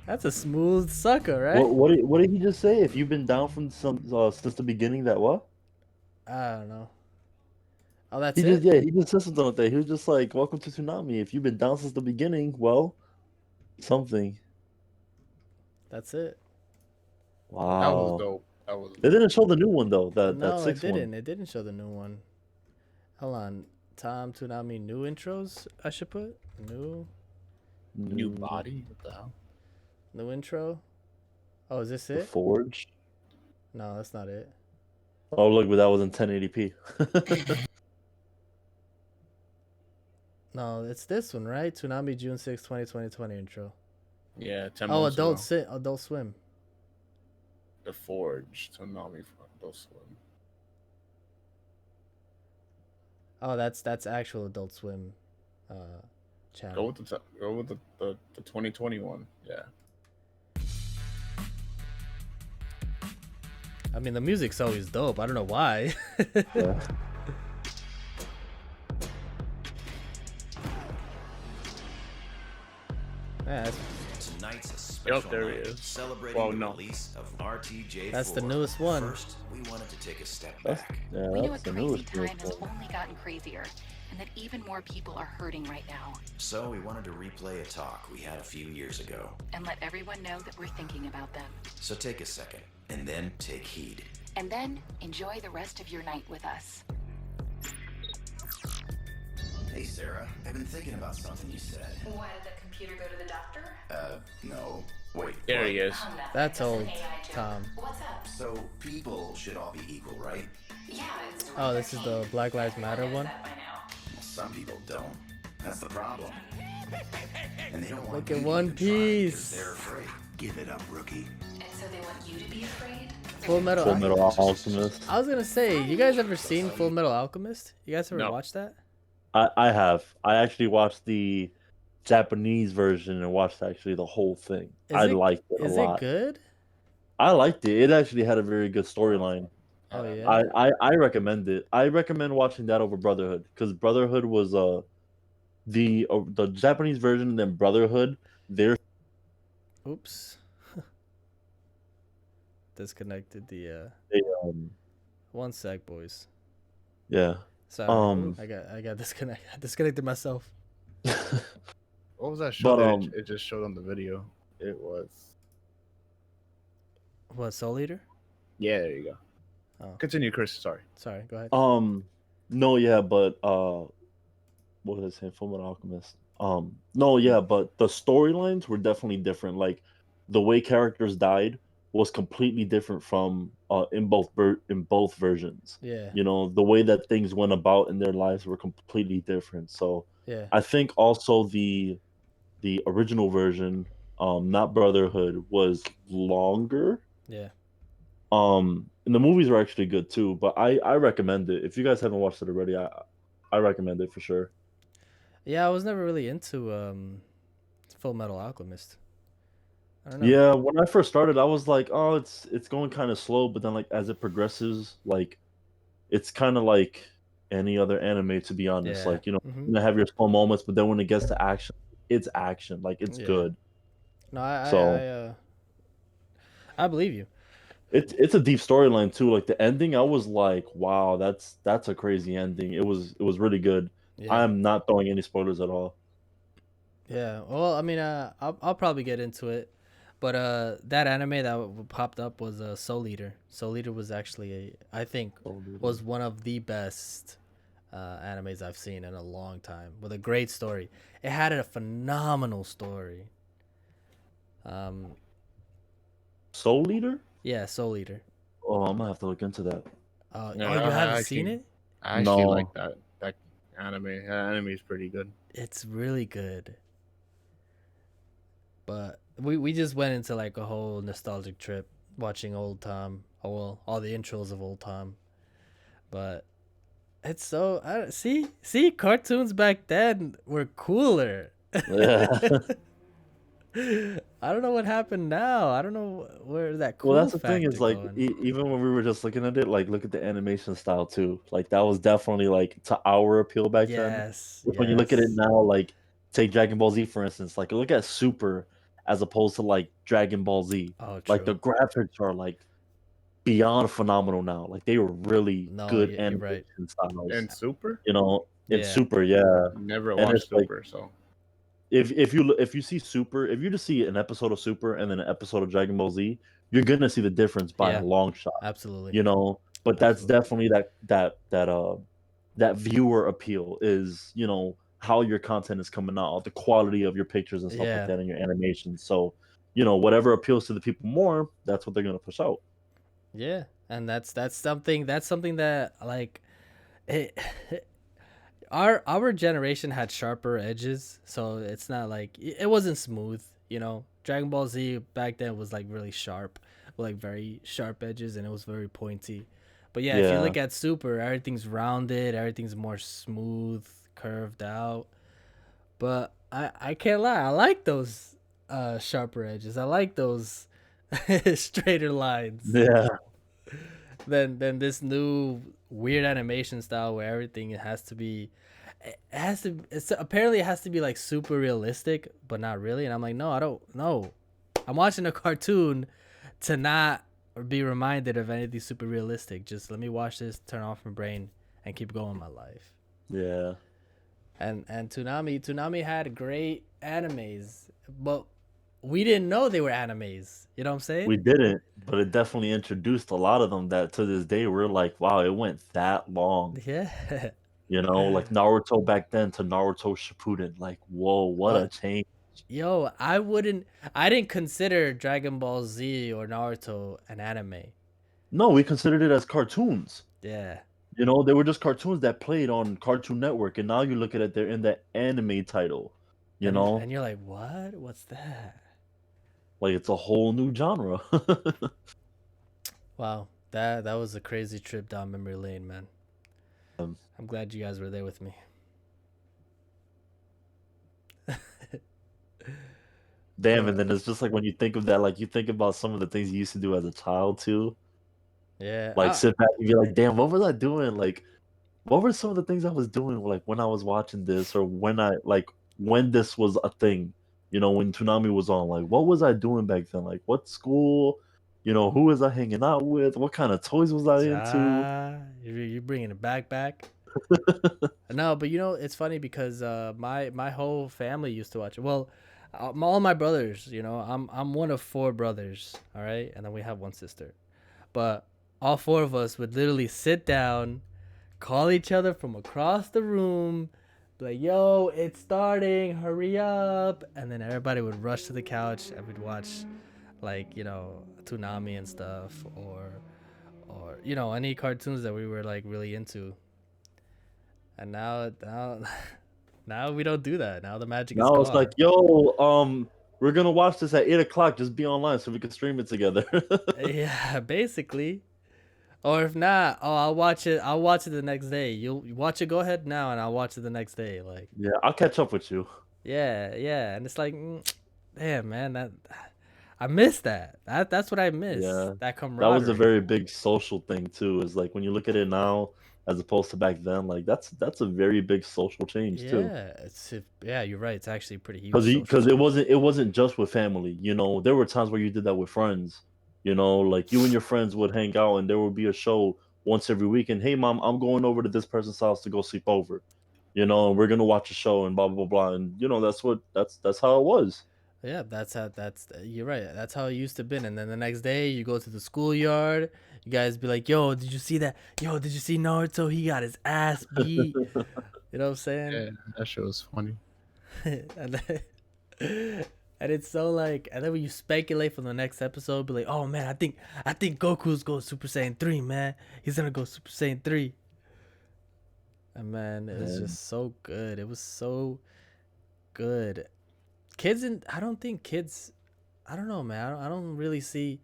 That's a smooth sucker, right? What did he just say? If you've been down from since the beginning, that what? I don't know. Oh, that's He it. he just said something like that. He was just like, "Welcome to Toonami. If you've been down since the beginning, well, something." That's it. That was Wow. dope. That was They didn't show the new one though. That No, it sixth didn't. one. It didn't show the new one. Hold on. Tom Toonami new intros. I should put new new body. What the hell? new intro. Oh, is this The it? Forge. No, that's not it. Oh look, but that was in 1080p. No, it's this one, right? Toonami June 6, 2020 intro. Yeah, 10 Oh, months ago. Adult Swim. The Forge. Toonami for Adult Swim. Oh, that's actual Adult Swim channel. Go with the 2021. Yeah. I mean, the music's always dope. I don't know why. Yeah. Yeah, Tonight's a special there he night is. celebrating Well, the no. release of RTJ4. That's the newest one. First, we wanted to take a step That's, back. yeah, We know a that's the crazy newest time has one. only gotten crazier, and that even more people are hurting right now. So we wanted to replay a talk we had a few years ago. And let everyone know that we're thinking about them. So take a second, and then take heed. And then enjoy the rest of your night with us. Hey Sarah, I've been thinking about something you said. Why did the computer go to the doctor? No. Wait. There what? he is. That's old Tom. What's up? So people should all be equal, right? Yeah, it's Oh, this is the Black Lives Matter one. by now. Well, some people don't. That's the problem. And they don't want Look you at to One even try 'cause Piece. they're afraid. Give it up, rookie. And so they want you to be afraid? Full Metal. Full Metal Alchemist. I was gonna say, you guys ever seen Full Metal Alchemist? You guys ever No. watched that? I have. I actually watched the Japanese version and watched actually the whole thing. I liked it a Is lot. it good? I liked it. It actually had a very good storyline. Oh yeah. I recommend it. I recommend watching that over Brotherhood because Brotherhood was the Japanese version and then Brotherhood. Their Oops. Disconnected the. they, One sec, boys. yeah. Sorry. I got disconnected myself. What was that show? But, It just showed on the video. It was. What, Soul Eater? Yeah, there you go. Oh. Continue, Chris. Sorry. Sorry, go ahead. No, yeah, but what was I saying? Fullmetal Alchemist. No, yeah, but the storylines were definitely different. Like the way characters died was completely different from in both versions. Yeah. You know, the way that things went about in their lives were completely different. So Yeah. I think also the original version, not Brotherhood, was longer. Yeah. And the movies are actually good too, but I recommend it. If you guys haven't watched it already, I recommend it for sure. Yeah, I was never really into Full Metal Alchemist. I don't know. Yeah, when I first started, I was like, oh, it's going kind of slow, but then like as it progresses, like it's kind of like any other anime, to be honest. Yeah. Like, you know, Mhm. you have your slow moments, but then when it gets to action, it's action. Like it's Yeah. good. No, I believe you. It's a deep storyline too. Like the ending, I was like, wow, that's a crazy ending. It was really good. Yeah. I'm not throwing any spoilers at all. Yeah. Well, I mean, I'll probably get into it, but that anime that popped up was Soul Eater. Soul Eater was actually I think was one of the best animes I've seen in a long time, with a great story. It had a phenomenal story. Soul Eater? Yeah, Soul Eater. Oh, I'm gonna have to look into that. Oh, Yeah, you I haven't seen actually- it? I actually No. like that anime. That anime is pretty good. It's really good. But we just went into like a whole nostalgic trip watching old Tom. Oh, well, all the intros of old Tom. But It's so see cartoons back then were cooler. Yeah. I don't know what happened now. I don't know where that Well, cool that's the thing factor is like going. even when we were just looking at it, like look at the animation style too. Like that was definitely like to our appeal back then. Yes, When you look at it yes. now, like take Dragon Ball Z for instance, like look at Super as opposed to like Dragon Ball Z. Oh, Like the true. graphics are like beyond phenomenal now. Like they were really No, good you're right. animation styles. And Super? You know, in Yeah. Super, yeah. Never And watched it's like Super, so if you see Super, if you just see an episode of Super and then an episode of Dragon Ball Z, you're gonna see the difference by a Yeah. long shot. Absolutely. You know, but that's Absolutely. definitely that viewer appeal is, you know, how your content is coming out, the quality of your pictures and stuff like Yeah. that and your animation. So, you know, whatever appeals to the people more, that's what they're gonna push out. Yeah. And that's something that like it, our generation had sharper edges, so it's not like it wasn't smooth, you know. Dragon Ball Z back then was like really sharp, with like very sharp edges, and it was very pointy. But yeah, if you Yeah. look at Super, everything's rounded, everything's more smooth, curved out. But I can't lie, I like those sharper edges. I like those straighter lines Yeah. than this new weird animation style where everything apparently it has to be like super realistic, but not really. And I'm like, no, I don't know. I'm watching a cartoon to not be reminded of anything super realistic. Just let me watch this, turn off my brain, and keep going my life. Yeah. And Toonami had great animes, but we didn't know they were animes. You know what I'm saying? We didn't, but it definitely introduced a lot of them that to this day we're like, wow, it went that long. Yeah. You know, like Naruto back then to Naruto Shippuden. Like, whoa, what Oh, a change. yo, I didn't consider Dragon Ball Z or Naruto an anime. No, we considered it as cartoons. Yeah. You know, they were just cartoons that played on Cartoon Network, and now you look at it, they're in the anime title. You know, And you're like, what? What's that? like it's a whole new genre. Wow. That was a crazy trip down memory lane, man. Um, I'm glad you guys were there with me. Damn, and then it's just like when you think of that, like you think about some of the things you used to do as a child too. Yeah. Like sit back and be like, damn, what was I doing? Like, what were some of the things I was doing like when I was watching this or when this was a thing, you know, when Toonami was on, like what was I doing back then? Like what school, you know, who was I hanging out with? What kind of toys was I into? You're bringing it back. No, but you know it's funny because my whole family used to watch it. Well, all my brothers, you know, I'm one of four brothers, all right, and then we have one sister. But all four of us would literally sit down, call each other from across the room, be like, "Yo, it's starting! Hurry up!" And then everybody would rush to the couch and we'd watch, like, you know, Toonami and stuff, or you know, any cartoons that we were like really into. And now we don't do that. Now the magic is Now it's like, gone. yo, we're gonna watch this at 8 o'clock. Just be online so we can stream it together. Yeah, basically. Or if not, oh, I'll watch it. I'll watch it the next day. You watch it. Go ahead now, and I'll watch it the next day. Like, Yeah, I'll catch up with you. yeah, and it's like, damn, man, that I miss that. That's what I miss. Yeah, That that was a camaraderie. very big social thing too. Is like when you look at it now, as opposed to back then, like that's a very big social change too. Yeah, yeah, you're right. It's actually pretty huge Because social. it wasn't just with family. You know, there were times where you did that with friends. You know, like you and your friends would hang out, and there would be a show once every week. And hey, mom, I'm going over to this person's house to go sleep over. You know, and we're gonna watch a show and blah blah blah. And you know, that's how it was. Yeah, you're right. That's how it used to been. And then the next day you go to the schoolyard, you guys be like, "Yo, did you see that? Yo, did you see Naruto? He got his ass beat." You know what I'm saying? yeah, that shit was funny. and then, and it's so like, and then when you speculate for the next episode, be like, "Oh man, I think Goku's going Super Saiyan 3, man. He's gonna go Super Saiyan 3." And man, it was And just so good. It was so good. I don't think kids, I don't know, man. I don't really see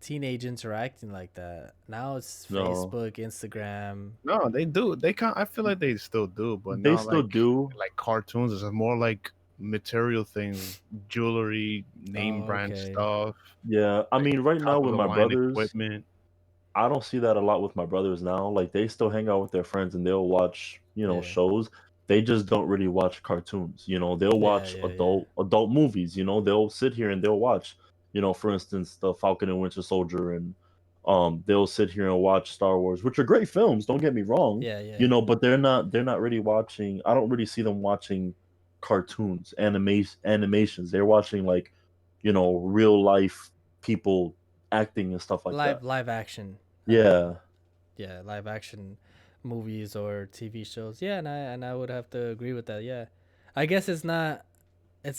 teenage interacting like that. Now it's No. Facebook, Instagram. No, they do. They can't. I feel like they still do, but They not still do. like cartoons. It's more like material things, jewelry, name Oh, brand okay. stuff, Yeah, I like mean, right now top of with the my line brothers, equipment. I don't see that a lot with my brothers now. Like they still hang out with their friends and they'll watch, Yeah. shows. They just don't really watch cartoons. They'll Yeah, watch yeah. adult movies. They'll sit here and they'll watch, for instance, the Falcon and Winter Soldier, and they'll sit here and watch Star Wars, which are great films. Don't get me wrong. Yeah, yeah. But they're not really watching. I don't really see them watching cartoons, animations. They're watching like, real life people acting and stuff like that. Live action. Yeah. Yeah, live action movies or TV shows. Yeah, and I would have to agree with that. Yeah. I guess it's not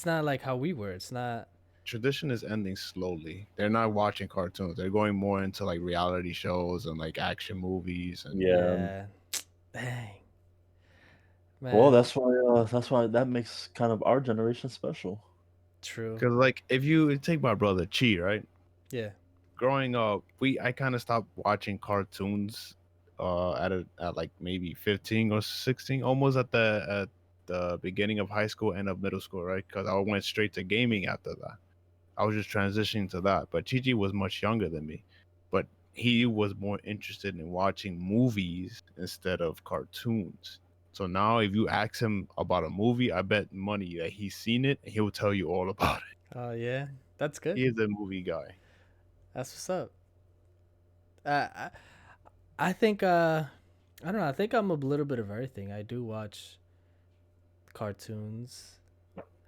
like how we were. It's not. Tradition is ending slowly. They're not watching cartoons. They're going more into like reality shows and like action movies and Yeah. Yeah. Dang. Well, Man, that's why that makes kind of our generation special. true. because like if you take my brother Chi, right? Yeah. Growing up, I kind of stopped watching cartoons at like maybe 15 or 16, almost at the beginning of high school, end of middle school, right? Because I went straight to gaming after that. I was just transitioning to that. But Chi was much younger than me, but he was more interested in watching movies instead of cartoons. So now, if you ask him about a movie, I bet money that he's seen it and he'll tell you all about it. Oh, yeah. That's good. He is a movie guy. That's what's up. I I think I don't know. I think I'm a little bit of everything. I do watch cartoons.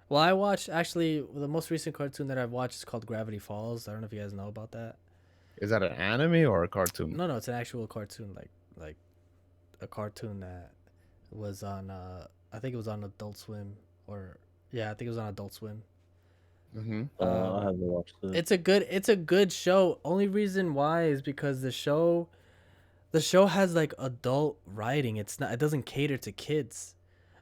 Well, I watch actually the most recent cartoon that I've watched is called Gravity Falls. I don't know if you guys know about that. Is that an anime or a cartoon? No, it's an actual cartoon, like a cartoon that was on. I think it was on Adult Swim, or yeah, I think it was on Adult Swim. Mm-hmm. I haven't watched it. It's a good show. Only reason why is because the show has like adult writing. It doesn't cater to kids.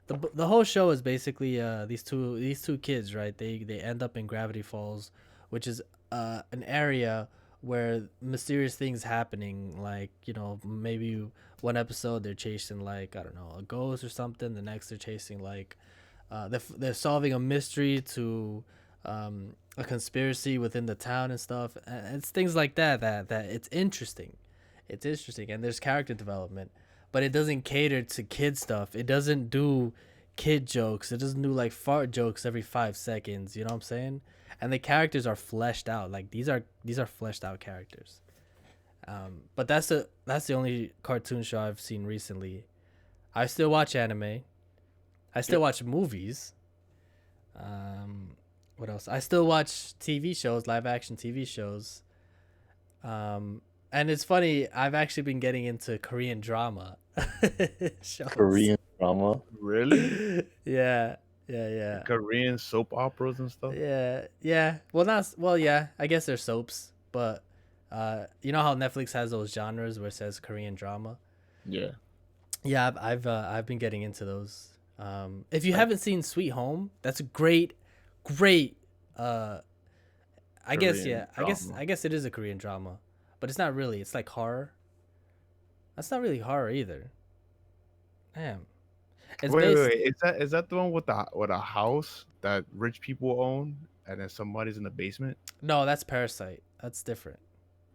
The whole show is basically these two kids, right? They end up in Gravity Falls, which is an area where mysterious things happening, like, maybe one episode they're chasing, like, I don't know, a ghost or something. The next they're chasing, like, they're solving a mystery to a conspiracy within the town and stuff. And it's things like that it's interesting. It's interesting, and there's character development, but it doesn't cater to kid stuff. It doesn't do kid jokes. It doesn't do like fart jokes every 5 seconds. You know what I'm saying? And the characters are fleshed out. Like these are fleshed out characters. But that's the only cartoon show I've seen recently. I still watch anime. I still watch movies. What else? I still watch TV shows, live action TV shows. And it's funny, I've actually been getting into Korean drama shows. Korean drama. Really? Yeah. Korean soap operas and stuff? Yeah. Well, yeah, I guess they're soaps, but you know how Netflix has those genres where it says Korean drama? Yeah. Yeah, I've been getting into those. If you haven't seen Sweet Home, that's a great I guess it is a Korean drama, but it's not really. It's like horror. That's not really horror either. Damn. Wait. Is that the one with a house that rich people own and then somebody's in the basement? No, that's Parasite. That's different.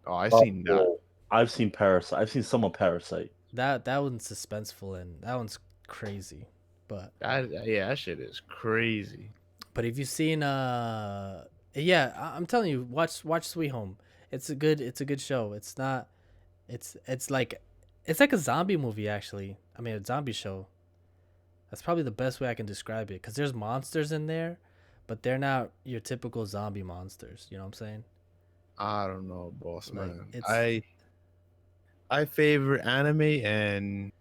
Oh, I seen that. Well, I've seen Parasite. I've seen some of Parasite. That one's suspenseful and that one's crazy. But that shit is crazy. But if you've seen I'm telling you, watch Sweet Home. It's a good show. It's like a zombie movie, actually. I mean, a zombie show. That's probably the best way I can describe it, because there's monsters in there, but they're not your typical zombie monsters. You know what I'm saying? I don't know, boss Like, man. it's- I favor anime, and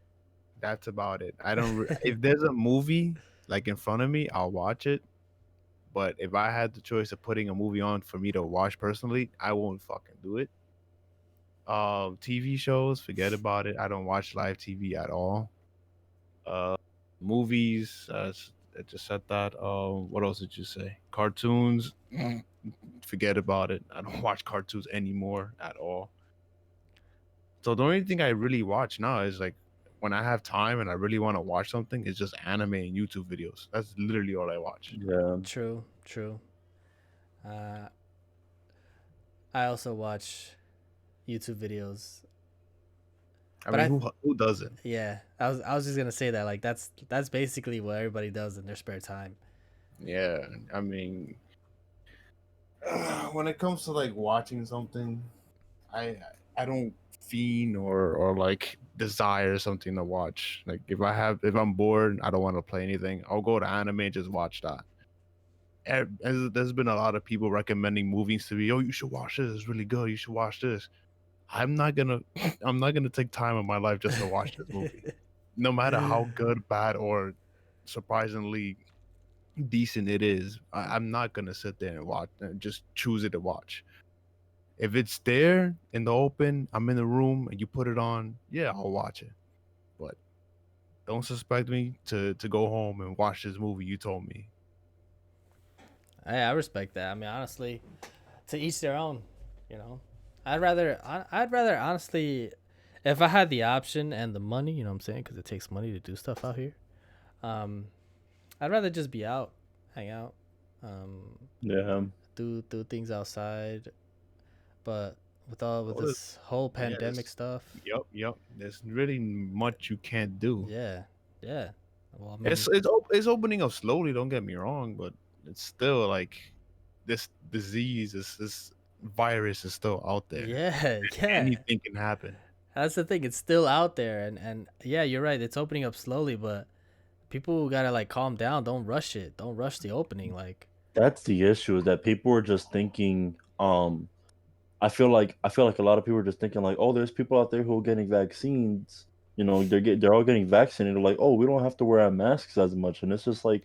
that's about it. I don't. If there's a movie like in front of me, I'll watch it. But if I had the choice of putting a movie on for me to watch personally, I won't fucking do it. TV shows, forget about it. I don't watch live TV at all. Movies, I just said that. What else did you say? Cartoons, forget about it. I don't watch cartoons anymore at all. So the only thing I really watch now is like when I have time and I really want to watch something, it's just anime and YouTube videos. That's literally all I watch. Yeah. True, true. Uh, I also watch YouTube videos. I But mean, who doesn't? yeah, I was just gonna say that like that's basically what everybody does in their spare time. Yeah, I mean, when it comes to like watching something, I I don't fiend or like desire something to watch. Like if I'm bored, I don't want to play anything. I'll go to anime and just watch that. There's been a lot of people recommending movies to me. Oh, you should watch this. It's really good. You should watch this. I'm not gonna I'm not gonna take time in my life just to watch this movie. No matter how good, bad, or surprisingly decent it is, I'm not gonna sit there and watch and just choose it to watch. If it's there in the open, I'm in the room and you put it on, yeah, I'll watch it. But don't suspect me to go home and watch this movie you told me. I respect that. I mean, honestly, to each their own. You know, I'd rather honestly, if I had the option and the money, you know what I'm saying, because it takes money to do stuff out here. Um, I'd rather just be out, hang out, Yeah. do things outside. But with Oh, this whole yeah, pandemic stuff, yep. There's really much you can't do. yeah, yeah. Well, I mean, It's opening up slowly. Don't get me wrong, but it's still like this disease, this virus is still out there. yeah, yeah. Anything can happen. That's the thing. It's still out there, and yeah, you're right. It's opening up slowly, but people gotta like calm down. Don't rush it. Don't rush the opening. Like, That's the issue, is that people are just thinking, I feel like a lot of people are just thinking like, oh, there's people out there who are getting vaccines. They're all getting vaccinated. Like, oh, we don't have to wear our masks as much, and it's just like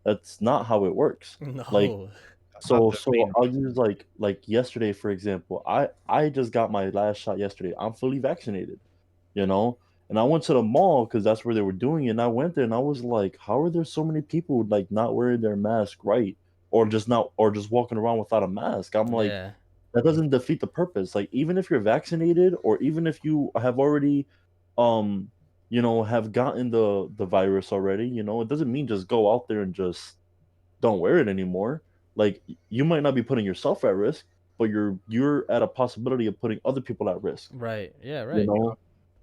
that's not how it works. Like, no. That's not the so main I'll reason. use like yesterday for example. I just got my last shot yesterday. I'm fully vaccinated, you know, and I went to the mall because that's where they were doing it. And I went there and I was like, how are there so many people like not wearing their mask right, or just walking around without a mask? I'm like, Yeah. that doesn't defeat the purpose. Like, even if you're vaccinated or even if you have already um have gotten the virus already, it doesn't mean just go out there and just don't wear it anymore. Like, you might not be putting yourself at risk, but you're at a possibility of putting other people at risk. Right. Yeah. You Right.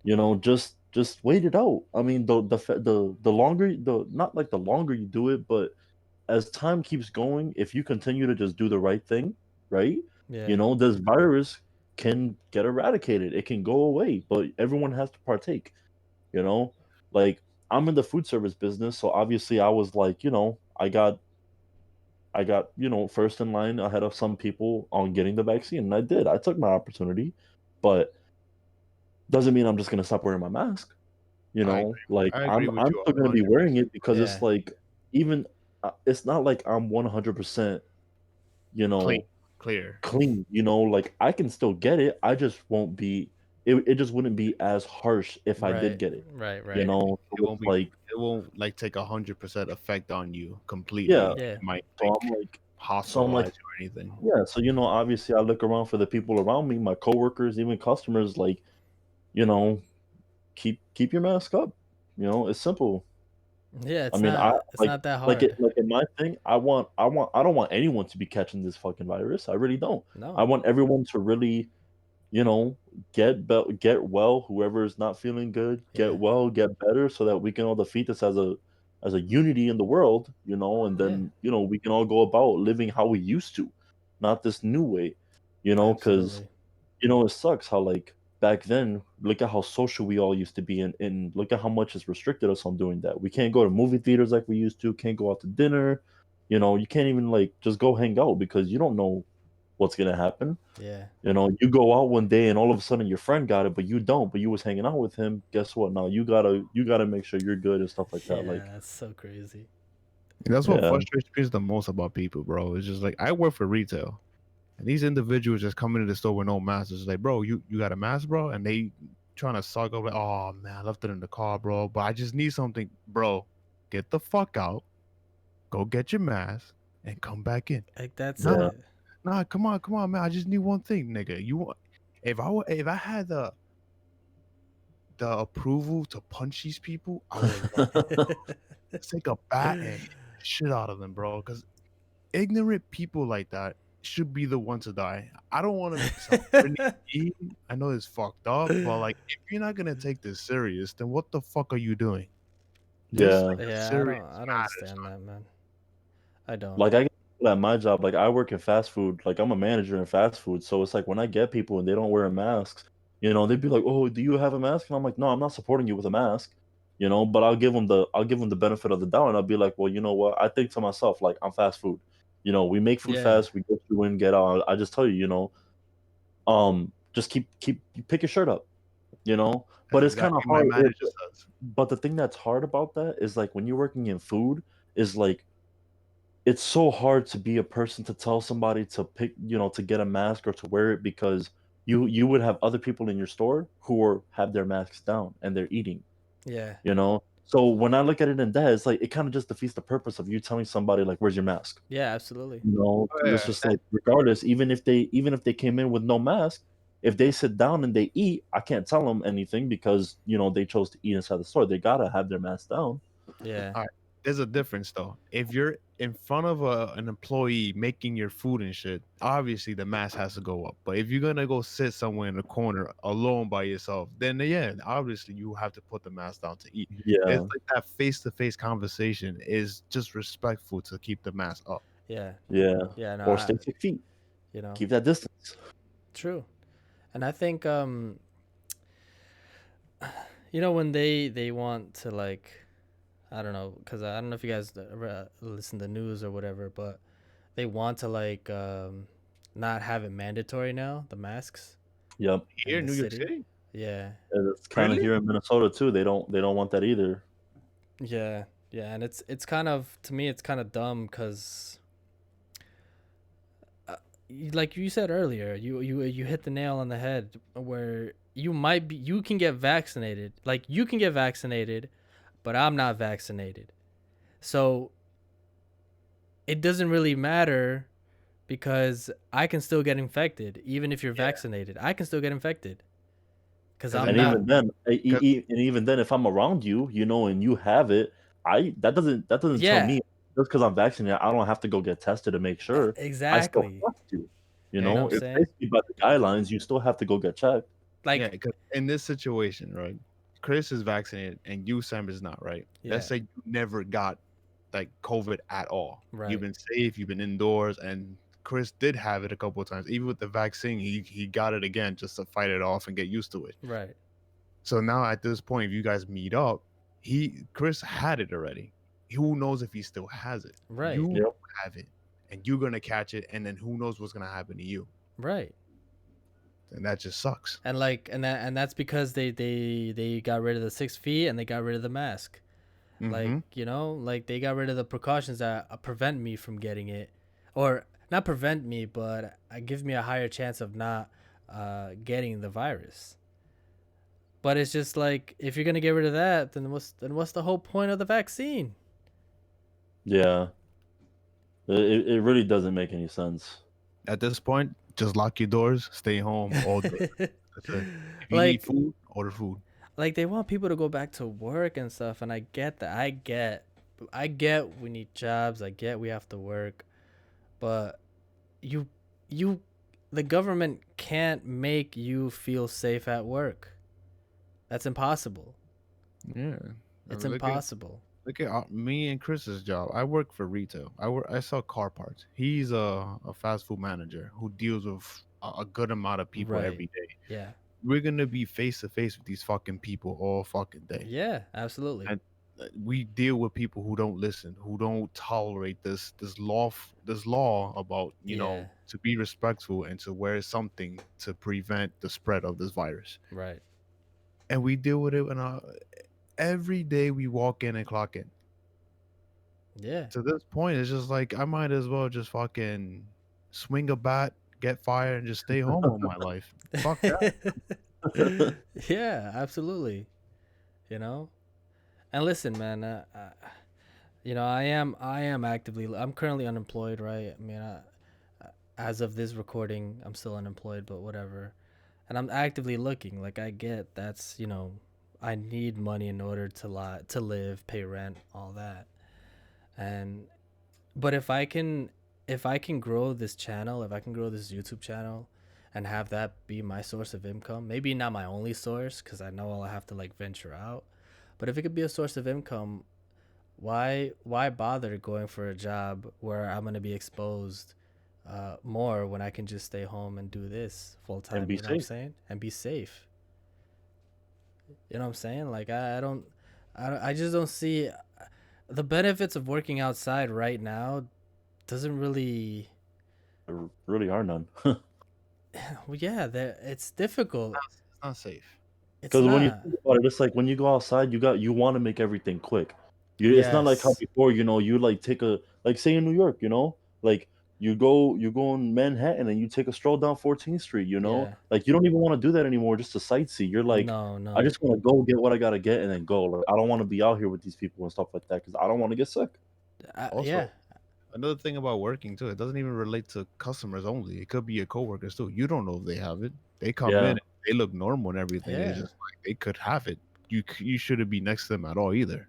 know, just wait it out. I mean, the longer, the not like the longer you do it, but as time keeps going, if you continue to just do the right thing, right? Yeah. This virus can get eradicated. It can go away, but everyone has to partake, you know? Like, I'm in the food service business, so obviously I was like, I got, first in line ahead of some people on getting the vaccine, and I did. I took my opportunity, but doesn't mean I'm just gonna stop wearing my mask. I Like, I agree I'm with you still gonna be wearing 100%. it because it's Yeah. like, even it's not like I'm 100%, you Clean, know, clear. clean. Like, I can still get it. I just won't be. It just wouldn't be as harsh if I did Right. get it. Right. You Right. know, so It it's won't be. like, It won't like take 100% effect on you yeah. completely. Yeah. It might So like I'm like, so I'm like, hospitalize you or anything. yeah. So obviously, I look around for the people around me, my coworkers, even customers. Like, you know, keep your mask up. It's simple. Yeah. I It's mean, I not. It's not that hard. like in my thing, I don't want anyone to be catching this fucking virus. I really don't. I No. want everyone to really, you know, get well. Whoever is not feeling good, Yeah. get well, get better, so that we can all defeat this as a unity in the world. And Yeah. then we can all go about living how we used to, not this new way. Because Absolutely. it sucks how, like, back then, look at how social we all used to be, and look at how much it's restricted us on doing that. We can't go to movie theaters like we used to, can't go out to dinner. You can't even like just go hang out because you don't know what's gonna happen. Yeah. You go out one day and all of a sudden your friend got it, but you don't, but you was hanging out with him. Guess what? Now you gotta make sure you're good and stuff like that. Yeah. Like, That's so crazy. And that's what yeah, frustrates me the most about people, bro. It's just like I work for retail, and these individuals just come into the store with no mask. It's like, bro, you got a mask, bro, and they trying to suck up like, oh man, I left it in the car, bro, but I just need something, bro. Get the fuck out, go get your mask, and come back in. Like that's Nah, yeah, it. Nah, come on, man. I just need one thing, nigga. If I had the approval to punch these people, I would take a bat and hit the shit out of them, bro. Because ignorant people like that should be the one to die. I don't want to sound really mean. I know it's fucked up, but like, if you're not gonna take this serious, then what the fuck are you doing? This is Yeah. like a Yeah, serious I don't matter, understand son. that, man. I don't. Like I get people at my job, like I work in fast food. Like I'm a manager in fast food, so it's like when I get people and they don't wear masks, they'd be like, "Oh, do you have a mask?" And I'm like, "No, I'm not supporting you with a mask." But I'll give them the benefit of the doubt, and I'll be like, "Well, you know what? I think to myself, like I'm fast food. We make food Yeah. fast. We get you in, get out. I just tell you, just keep pick your shirt up. But That's it's kind of exactly my hard. manager says. But the thing that's hard about that is like when you're working in food, is like it's so hard to be a person to tell somebody to pick, to get a mask or to wear it because you would have other people in your store have their masks down and they're eating, Yeah. you know. So when I look at it in that, it's like it kind of just defeats the purpose of you telling somebody like, "Where's your mask?" Yeah, absolutely. Oh, 'Cause it's yeah, just like regardless, even if they came in with no mask, if they sit down and they eat, I can't tell them anything because they chose to eat inside the store. They gotta have their mask down. Yeah. all right. There's a difference though. If you're in front of an employee making your food and shit, obviously the mask has to go up. But if you're gonna go sit somewhere in the corner alone by yourself, then yeah, obviously you have to put the mask down to eat. It's Yeah, like that face-to-face conversation is just respectful to keep the mask up. Yeah. yeah. Yeah, no, Or stay 6 feet. you know, Keep that distance. true. And I think when they want to, like, I don't know, cuz I don't know if you guys ever listen to the news or whatever, but they want to, like, not have it mandatory now, the masks Yep. in Here in the New York city. City? Yeah. And it's kind of Really? here in Minnesota too. They don't want that either. Yeah. Yeah, and it's kind of, to me it's kind of dumb cuz like you said earlier, you hit the nail on the head where you can get vaccinated. Like, you can get vaccinated, but I'm not vaccinated. So it doesn't really matter because I can still get infected even if you're vaccinated. I can still get infected cuz Because I'm And not. even then, because if I'm around you, and you have it, that doesn't tell Yeah, me just because I'm vaccinated, I don't have to go get tested to make sure. I still exactly. have to. yeah, You know what I'm It's saying? basically by the guidelines. You still have to go get checked. yeah, Like, because in this situation, right? Chris is vaccinated and you, Sam, is not, right? Let's yeah, say you never got like COVID at all. You've right. been safe, you've been indoors, and Chris did have it a couple of times. Even with the vaccine, he got it again just to fight it off and get used to it. Right. So now at this point, if you guys meet up, Chris had it already. Who knows if he still has it? Right. You Yep. don't have it, and you're gonna catch it, and then who knows what's gonna happen to you? Right. And that just sucks. And like, that's because they got rid of the 6 feet and they got rid of the mask. Like, Mm-hmm. like they got rid of the precautions that prevent me from getting it, or not prevent me, but give me a higher chance of not getting the virus. But it's just like, if you're gonna get rid of that, then what's the whole point of the vaccine? Yeah. It really doesn't make any sense. At this point, just lock your doors, stay home all day. That's it. If you need like food, order food. like they want people to go back to work and stuff, and I get that. I get we need jobs. I get we have to work, but you you the government can't make you feel safe at work. That's impossible. Yeah. I It's mean, impossible. look at me and Chris's job. I work for retail. I sell car parts. He's a fast food manager who deals with a good amount of people Right. every day. Yeah. We're gonna be face to face with these fucking people all fucking day. Yeah, absolutely. And we deal with people who don't listen, who don't tolerate this law about Yeah. to be respectful and to wear something to prevent the spread of this virus. Right. And we deal with it every day we walk in and clock in. Yeah. To this point, it's just like I might as well just fucking swing a bat, get fired, and just stay home all my life. Fuck that. Yeah, absolutely. You know? And listen, man, I am currently unemployed, right? I mean, as of this recording, I'm still unemployed, but whatever. And I'm actively looking. Like I get that's, I need money in order to live, pay rent, all that. And but if I can grow this channel, if I can grow this YouTube channel and have that be my source of income, maybe not my only source cuz I know I'll have to like venture out, but if it could be a source of income, why bother going for a job where I'm going to be exposed more when I can just stay home and do this full time, And be you know what I'm safe. saying? And be safe. You know what I'm saying? Like I just don't see the benefits of working outside right now doesn't really There really are none. well, yeah, it's difficult. It's not safe. It's Because when you not. think about it, it's like when you go outside, you want to make everything quick. It's not like how Yes. before, you like take a, like say in New York, like you go in Manhattan and you take a stroll down 14th Street, Yeah. like you don't even want to do that anymore just to sightsee. You're like, No, I no. just want to go get what I gotta get and then go. Like I don't want to be out here with these people and stuff like that because I don't want to get sick. Yeah. Also, another thing about working too, it doesn't even relate to customers only. It could be your coworkers too. You don't know if they have it. They come in, Yeah, and they look normal and everything. And it's Yeah. just like they could have it. You shouldn't be next to them at all either.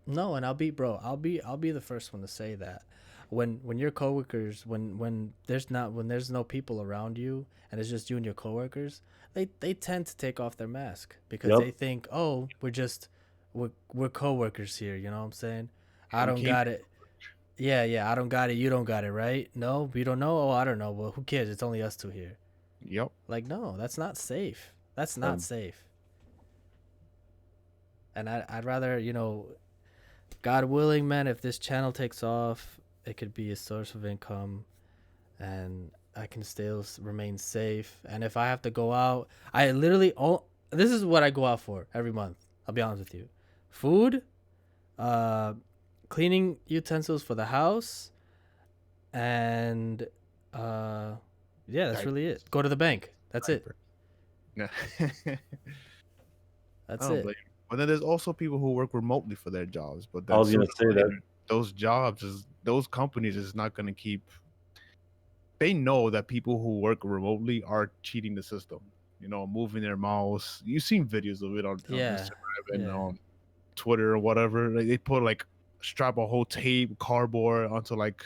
No, and I'll be the first one to say that. When your coworkers when there's no people around you and it's just you and your coworkers, they tend to take off their mask because yep. they think, "Oh, we're coworkers here," you know what I'm saying? I We don't came. got it. Yeah, yeah, I don't got it. You don't got it, right? No, we don't know. Oh, I don't know. Well, who cares? It's only us two here. Yep. Like, no, that's not safe. That's not Um, safe. And I'd rather, God willing, man, if this channel takes off, it could be a source of income and I can still remain safe. And if I have to go out, I literally, this is what I go out for every month. I'll be honest with you. Food, uh, cleaning utensils for the house, and yeah, that's really it. Go to the bank. That's it. Yeah. That's I don't it. blame you. But then there's also people who work remotely for their jobs. But I then was sooner gonna or say that. later, those companies is not going to keep. They know that people who work remotely are cheating the system. Moving their mouse. You've seen videos of it on Yeah. Instagram and Yeah. Twitter or whatever. Like they put like strap a whole tape cardboard onto like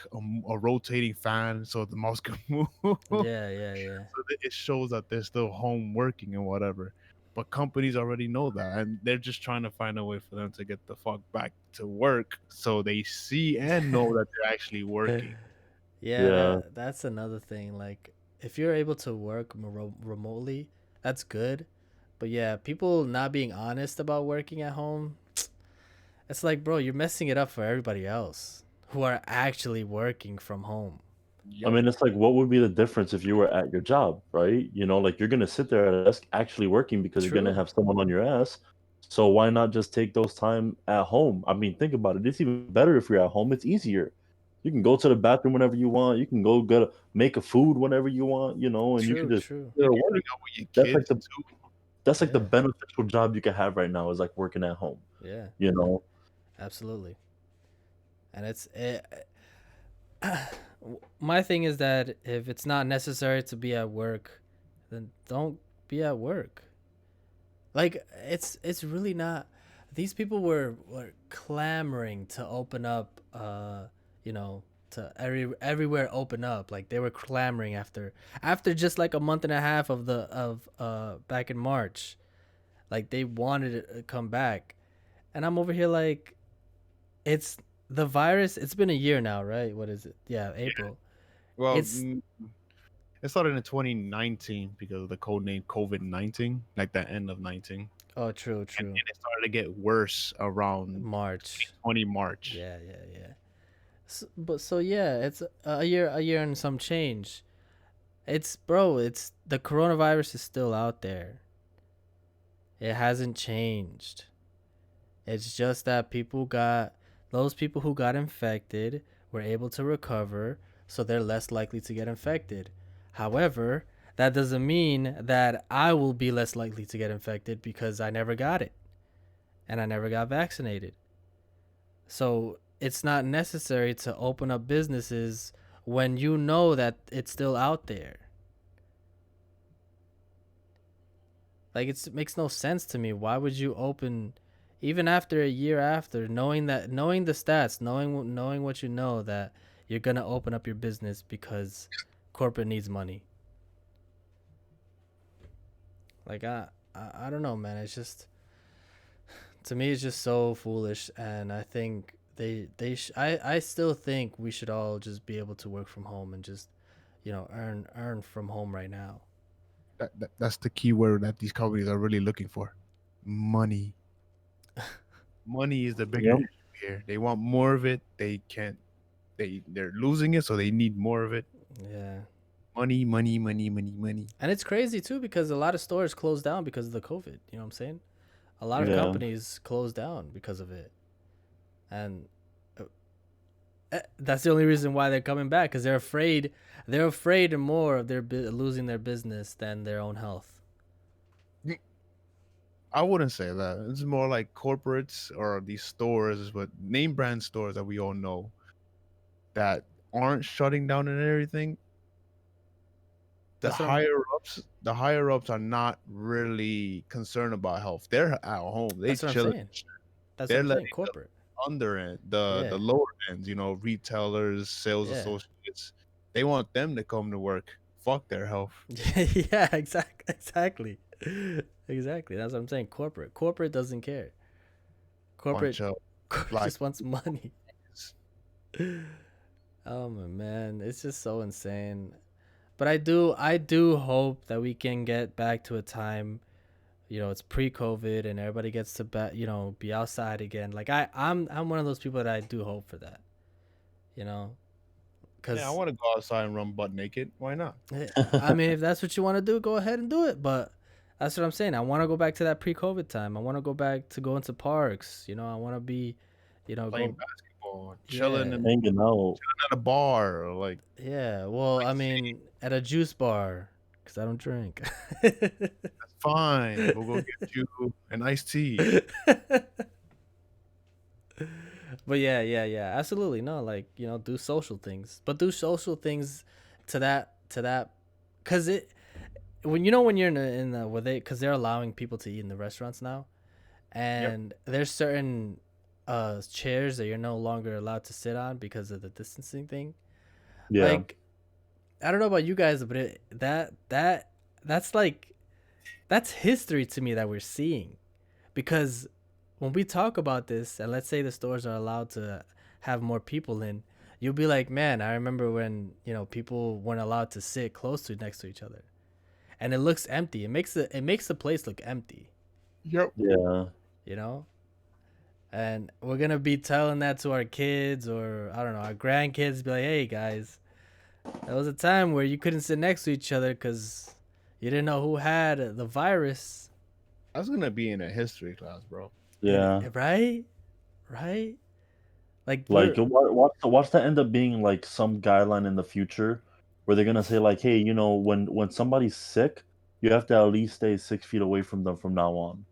a rotating fan so the mouse can move. Yeah. Yeah. Yeah. So that it shows that they're still home working and whatever. But companies already know that, and they're just trying to find a way for them to get the fuck back to work, so they see and know that they're actually working. Yeah, Yeah, that's another thing. Like, if you're able to work remotely, that's good. But yeah, people not being honest about working at home, it's like, bro, you're messing it up for everybody else who are actually working from home. I Yep. mean, it's like, what would be the difference if you were at your job, right? Like you're gonna sit there at a desk actually working because you're gonna True. have someone on your ass. So why not just take those time at home? I mean, think about it. It's even better if you're at home. It's easier. You can go to the bathroom whenever you want. You can go make a food whenever you want, and you can True. just True. sit there You and can hang work. out with your That's like kids the too. that's like the Yeah. beneficial job you can have right now is like working at home. Yeah. You know? Absolutely. And my thing is that if it's not necessary to be at work, then don't be at work. Like it's really not. These people were clamoring to open up. You know, to everywhere open up. Like they were clamoring after just like a month and a half of back in March. Like they wanted it to come back, and I'm over here like, it's the virus. It's been a year now, right? What is it? Yeah, April. Well, It's it started in 2019 because of the code name COVID-19, like the end of 19, oh, true, and true. it started to get worse around March. 20 March. Yeah, yeah, yeah. So yeah, it's a year and some change. It's bro, it's the coronavirus is still out there. It hasn't changed. It's just that those people who got infected were able to recover, so they're less likely to get infected. However, that doesn't mean that I will be less likely to get infected because I never got it and I never got vaccinated. So it's not necessary to open up businesses when you know that it's still out there? Like, it makes no sense to me. Why would you open, even after a year after, knowing the stats, knowing what you know, that you're gonna open up your business because corporate needs money? Like, I don't know, man. It's just, to me, it's just so foolish, and I think I still think we should all just be able to work from home and just, earn from home right now. That's the key word that these companies are really looking for. Money. Money is the bigger Yep. issue here. They want more of it. They can't. They're losing it, so they need more of it. Yeah. Money, money, money, money, money. And it's crazy too, because a lot of stores closed down because of the COVID. You know what I'm saying? A lot of Yeah. companies closed down because of it, and that's the only reason why they're coming back, because they're afraid. They're afraid more of losing their business than their own health. I wouldn't say that. It's more like corporates or these stores, but name brand stores that we all know that aren't shutting down and everything. The That's what I'm- higher ups are not really concerned about health. They're at home. They That's what I'm chill. saying. That's They're what I'm saying. letting Corporate. under end, the Yeah. lower ends, retailers, sales Yeah. associates. They want them to come to work. Fuck their health. Yeah, exactly. Exactly. That's what I'm saying. Corporate doesn't care. Corporate, Bunch of corporate black just wants money. Oh my man, it's just so insane. But I do hope that we can get back to a time, it's pre-COVID and everybody gets to be outside again. Like, I'm one of those people that I do hope for that. Cuz Yeah, I want to go outside and run butt naked. Why not? I mean, if that's what you want to do, go ahead and do it. But that's what I'm saying. I want to go back to that pre-COVID time. I want to go back to going to parks. I want to be, Playing go. basketball, chilling Yeah. and Hanging out. at a bar, or like Yeah. Well, I mean, at a juice bar, because I don't drink. that's fine. We'll go get you an iced tea. But yeah, absolutely. No, like, do social things, but do social things to that, because when you're in the where because they're allowing people to eat in the restaurants now, and there's certain chairs that you're no longer allowed to sit on because of the distancing thing. Yeah. Like, I don't know about you guys, but that's history to me that we're seeing, because when we talk about this, and let's say the stores are allowed to have more people in, you'll be like, man, I remember when people weren't allowed to sit close to next to each other, and it looks empty. It makes the place look empty. Yep. Yeah. And we're gonna be telling that to our kids, or I don't know, our grandkids. Be like, hey guys, there was a time where you couldn't sit next to each other because you didn't know who had the virus. That's gonna be in a history class, bro. Yeah. Right. Like watch that end up being like some guideline in the future where they're gonna say like, hey, when somebody's sick, you have to at least stay 6 feet away from them from now on.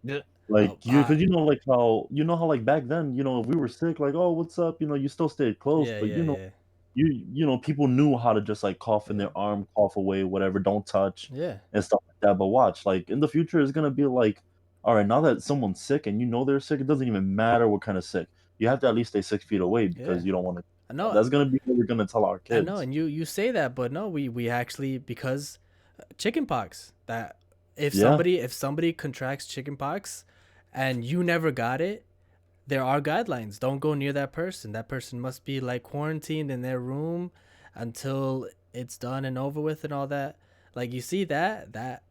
Yeah. Like because like how like back then, if we were sick, like, oh, what's up, you still stayed close, Yeah, but yeah. people knew how to just like cough in their arm, cough away, whatever, don't touch, Yeah. and stuff like that. But watch, like in the future, it's gonna be like, all right, now that someone's sick and they're sick, it doesn't even matter what kind of sick. You have to at least stay 6 feet away because Yeah. you don't want to. I know. That's gonna be what we're gonna tell our I kids. know, and you say that, but no, we actually, because chickenpox, that if somebody contracts chickenpox and you never got it, there are guidelines. Don't go near that person. That person must be like quarantined in their room until it's done and over with and all that. Like, you see that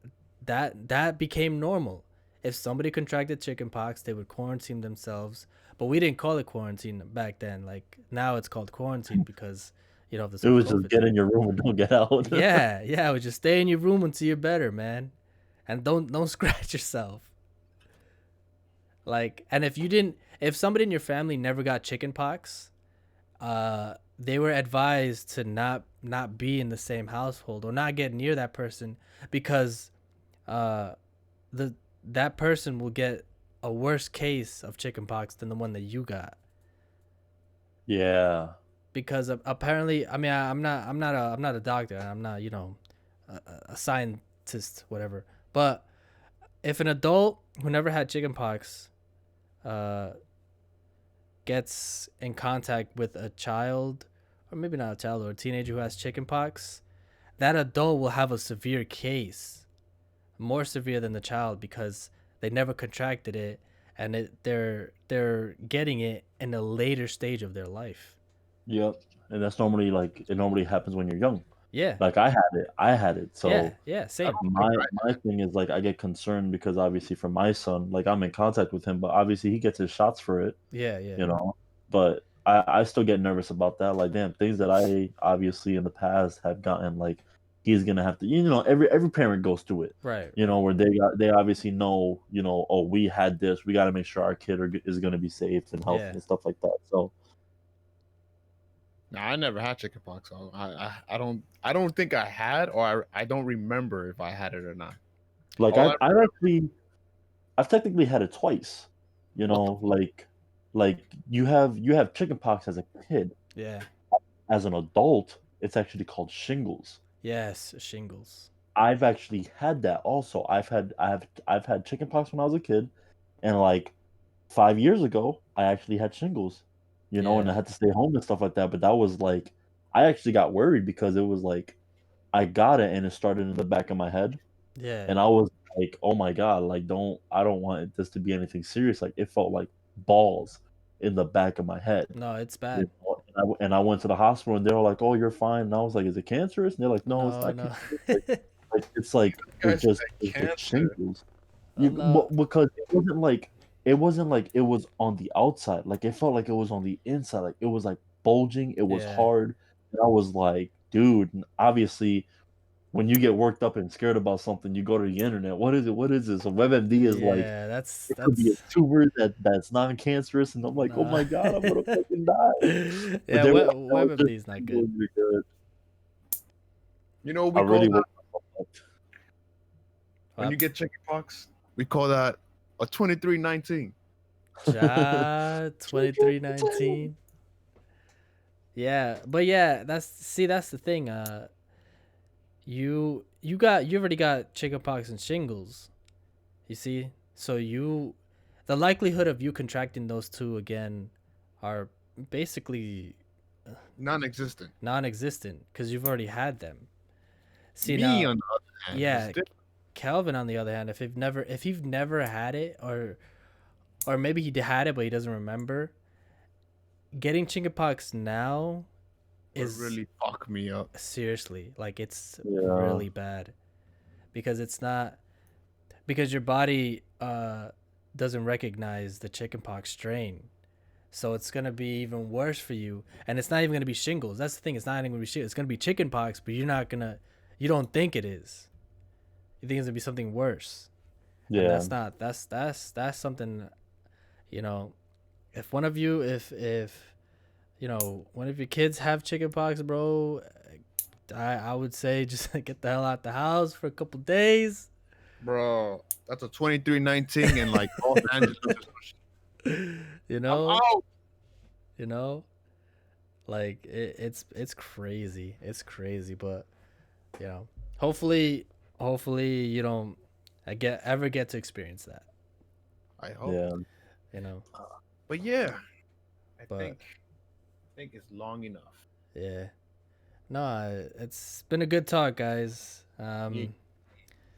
became normal. If somebody contracted chickenpox, they would quarantine themselves. But we didn't call it quarantine back then. Like, now it's called quarantine because of this It whole was COVID just get thing. in your room and don't get out. Yeah, we just stay in your room until you're better, man, and don't scratch yourself. Like, and if somebody in your family never got chickenpox, they were advised to not be in the same household or not get near that person, because that person will get a worse case of chickenpox than the one that you got. Yeah. because apparently, I mean, I'm not a doctor, and I'm not, you know, a scientist, whatever. But if an adult who never had chickenpox, uh, gets in contact with a child, or maybe not a child, or a teenager who has chickenpox, that adult will have a severe case, more severe than the child, because they never contracted it, and they're getting it in a later stage of their life. Yep. And that's normally like it normally happens when you're young. Yeah, Like I had it. yeah, So yeah. Same. my thing is like I get concerned because obviously for my son, like I'm in contact with him, but obviously he gets his shots for it, Yeah, yeah, you know. But I still get nervous about that. Like damn, things that I obviously in the past have gotten like he's gonna have to you know, every parent goes through it. right, You know, right. where they obviously know, you know, oh we had this, we gotta make sure our kid is gonna be safe and healthy Yeah, and stuff like that. So No, I never had chickenpox. So I don't think I had, or I don't remember if I had it or not. like All I I've technically had it twice. You what the know, like you have chickenpox as a kid. yeah. As an adult, it's actually called shingles. Yes, shingles. I've actually had that also. I've had chickenpox when I was a kid, and like 5 years ago, I actually had shingles. You know, and I Yeah, had to stay home and stuff like that. But that was like, I actually got worried because it was like, I got it and it started in the back of my head, yeah. and I was like, "Oh my god! Like, I don't want this to be anything serious." Like, it felt like balls in the back of my head. No, it's You bad. know? And I went to the hospital, and they were like, "Oh, you're fine." And I was like, "Is it cancerous?" And they're like, "No, it's No, not no. cancerous." Like it's like guys said it's just cancer. shingles. Oh no. Because it wasn't like it was on the outside. Like it felt like it was on the inside. Like it was like bulging. It was Yeah, hard. And I was like, dude, obviously when you get worked up and scared about something, you go to the internet. What is it? What is this? So WebMD is like yeah. That's it could be a that's tumor that's non-cancerous, and I'm like, oh no. my god, I'm gonna fucking die. But Yeah, they were like, no, it's just WebMD is not good. shingles, you're good. You know what I we call really that worked myself up. when you What? get chickenpox? We call that a 2319. Ja 2319. Yeah, but yeah, that's the thing. You already got chickenpox and shingles. You see, so the likelihood of you contracting those two again are basically Non-existent. non-existent because you've already had them. See Me, now, on the other hand, is yeah, different. Kelvin on the other hand, if you've never had it, or maybe he had it but he doesn't remember, getting chickenpox now Would is really fuck me up. seriously like it's Yeah, really bad because it's not because your body doesn't recognize the chickenpox strain. So it's gonna be even worse for you, and it's not even gonna be shingles. That's the thing. It's not even gonna be shingles. It's gonna be chickenpox, but you don't think it is. You think it's gonna be something worse, and yeah, that's not. That's something. You know, if one of you, if you know, one of your kids have chickenpox, bro, I would say just get the hell out the house for a couple days. Bro, that's a 2319 in like Los Angeles or some shit. You I'm know, out. you know, like it's crazy. It's crazy, but you know, hopefully you don't ever get to experience that. I hope. yeah. You know, But yeah, I But- think it's long enough. yeah. No, it's been a good talk, guys. Yeah.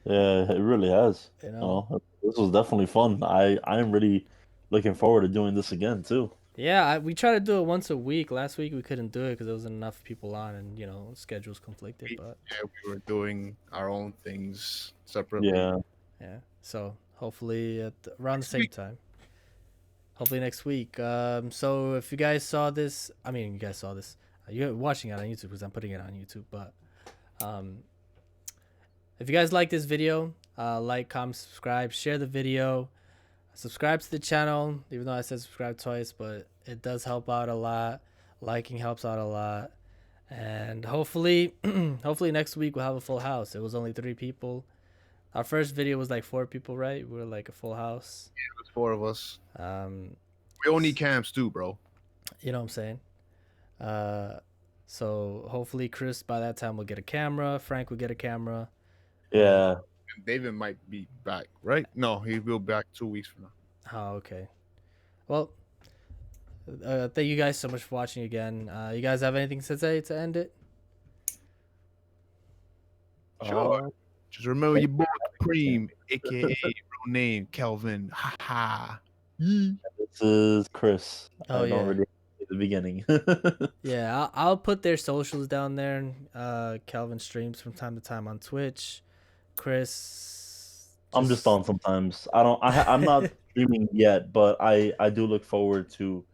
Yeah, it really has. You You know, know, this was definitely fun. I'm really looking forward to doing this again too. yeah, we try to do it once a week. Last week we couldn't do it because there wasn't enough people on, and you know schedules conflicted. But Yeah, we were doing our own things separately. Yeah, yeah, so hopefully around the Next same week. time. Hopefully next week. So if you guys saw this, I mean, you guys saw this. You're watching it on YouTube because I'm putting it on YouTube. But if you guys like this video, like, comment, subscribe, share the video, subscribe to the channel. Even though I said subscribe twice, but it does help out a lot. Liking helps out a lot. And hopefully, hopefully next week we'll have a full house. It was only 3 people. Our first video was like 4 people, right? We were like a full house. There's 4 of us. Um, We all need cams too, bro. you know what I'm saying? So hopefully Chris by that time will get a camera. Frank will get a camera. Yeah. And David might be back, right? No, he will be back 2 weeks from now. Oh, okay. Well, thank you guys so much for watching again. You guys have anything to say to end it? Sure. Just remember your boy Supreme, aka real name Kelvin. Ha ha. Yee. This is Chris. Oh, I yeah. don't really at the beginning. Yeah, I'll put their socials down there. Kelvin streams from time to time on Twitch. Chris, I'm just on sometimes. I'm not streaming yet, but I do look forward to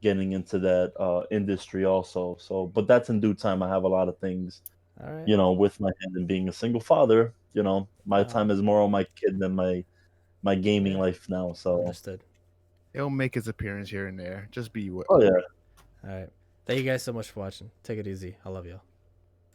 getting into that industry also. So, but that's in due time. I have a lot of things, All right. you know, with my hand and being a single father. You know, my time is more on my kid than my gaming Yeah. life now. So, Understood. He'll make his appearance here and there. Just be what. oh yeah. All right. Thank you guys so much for watching. Take it easy. I love y'all.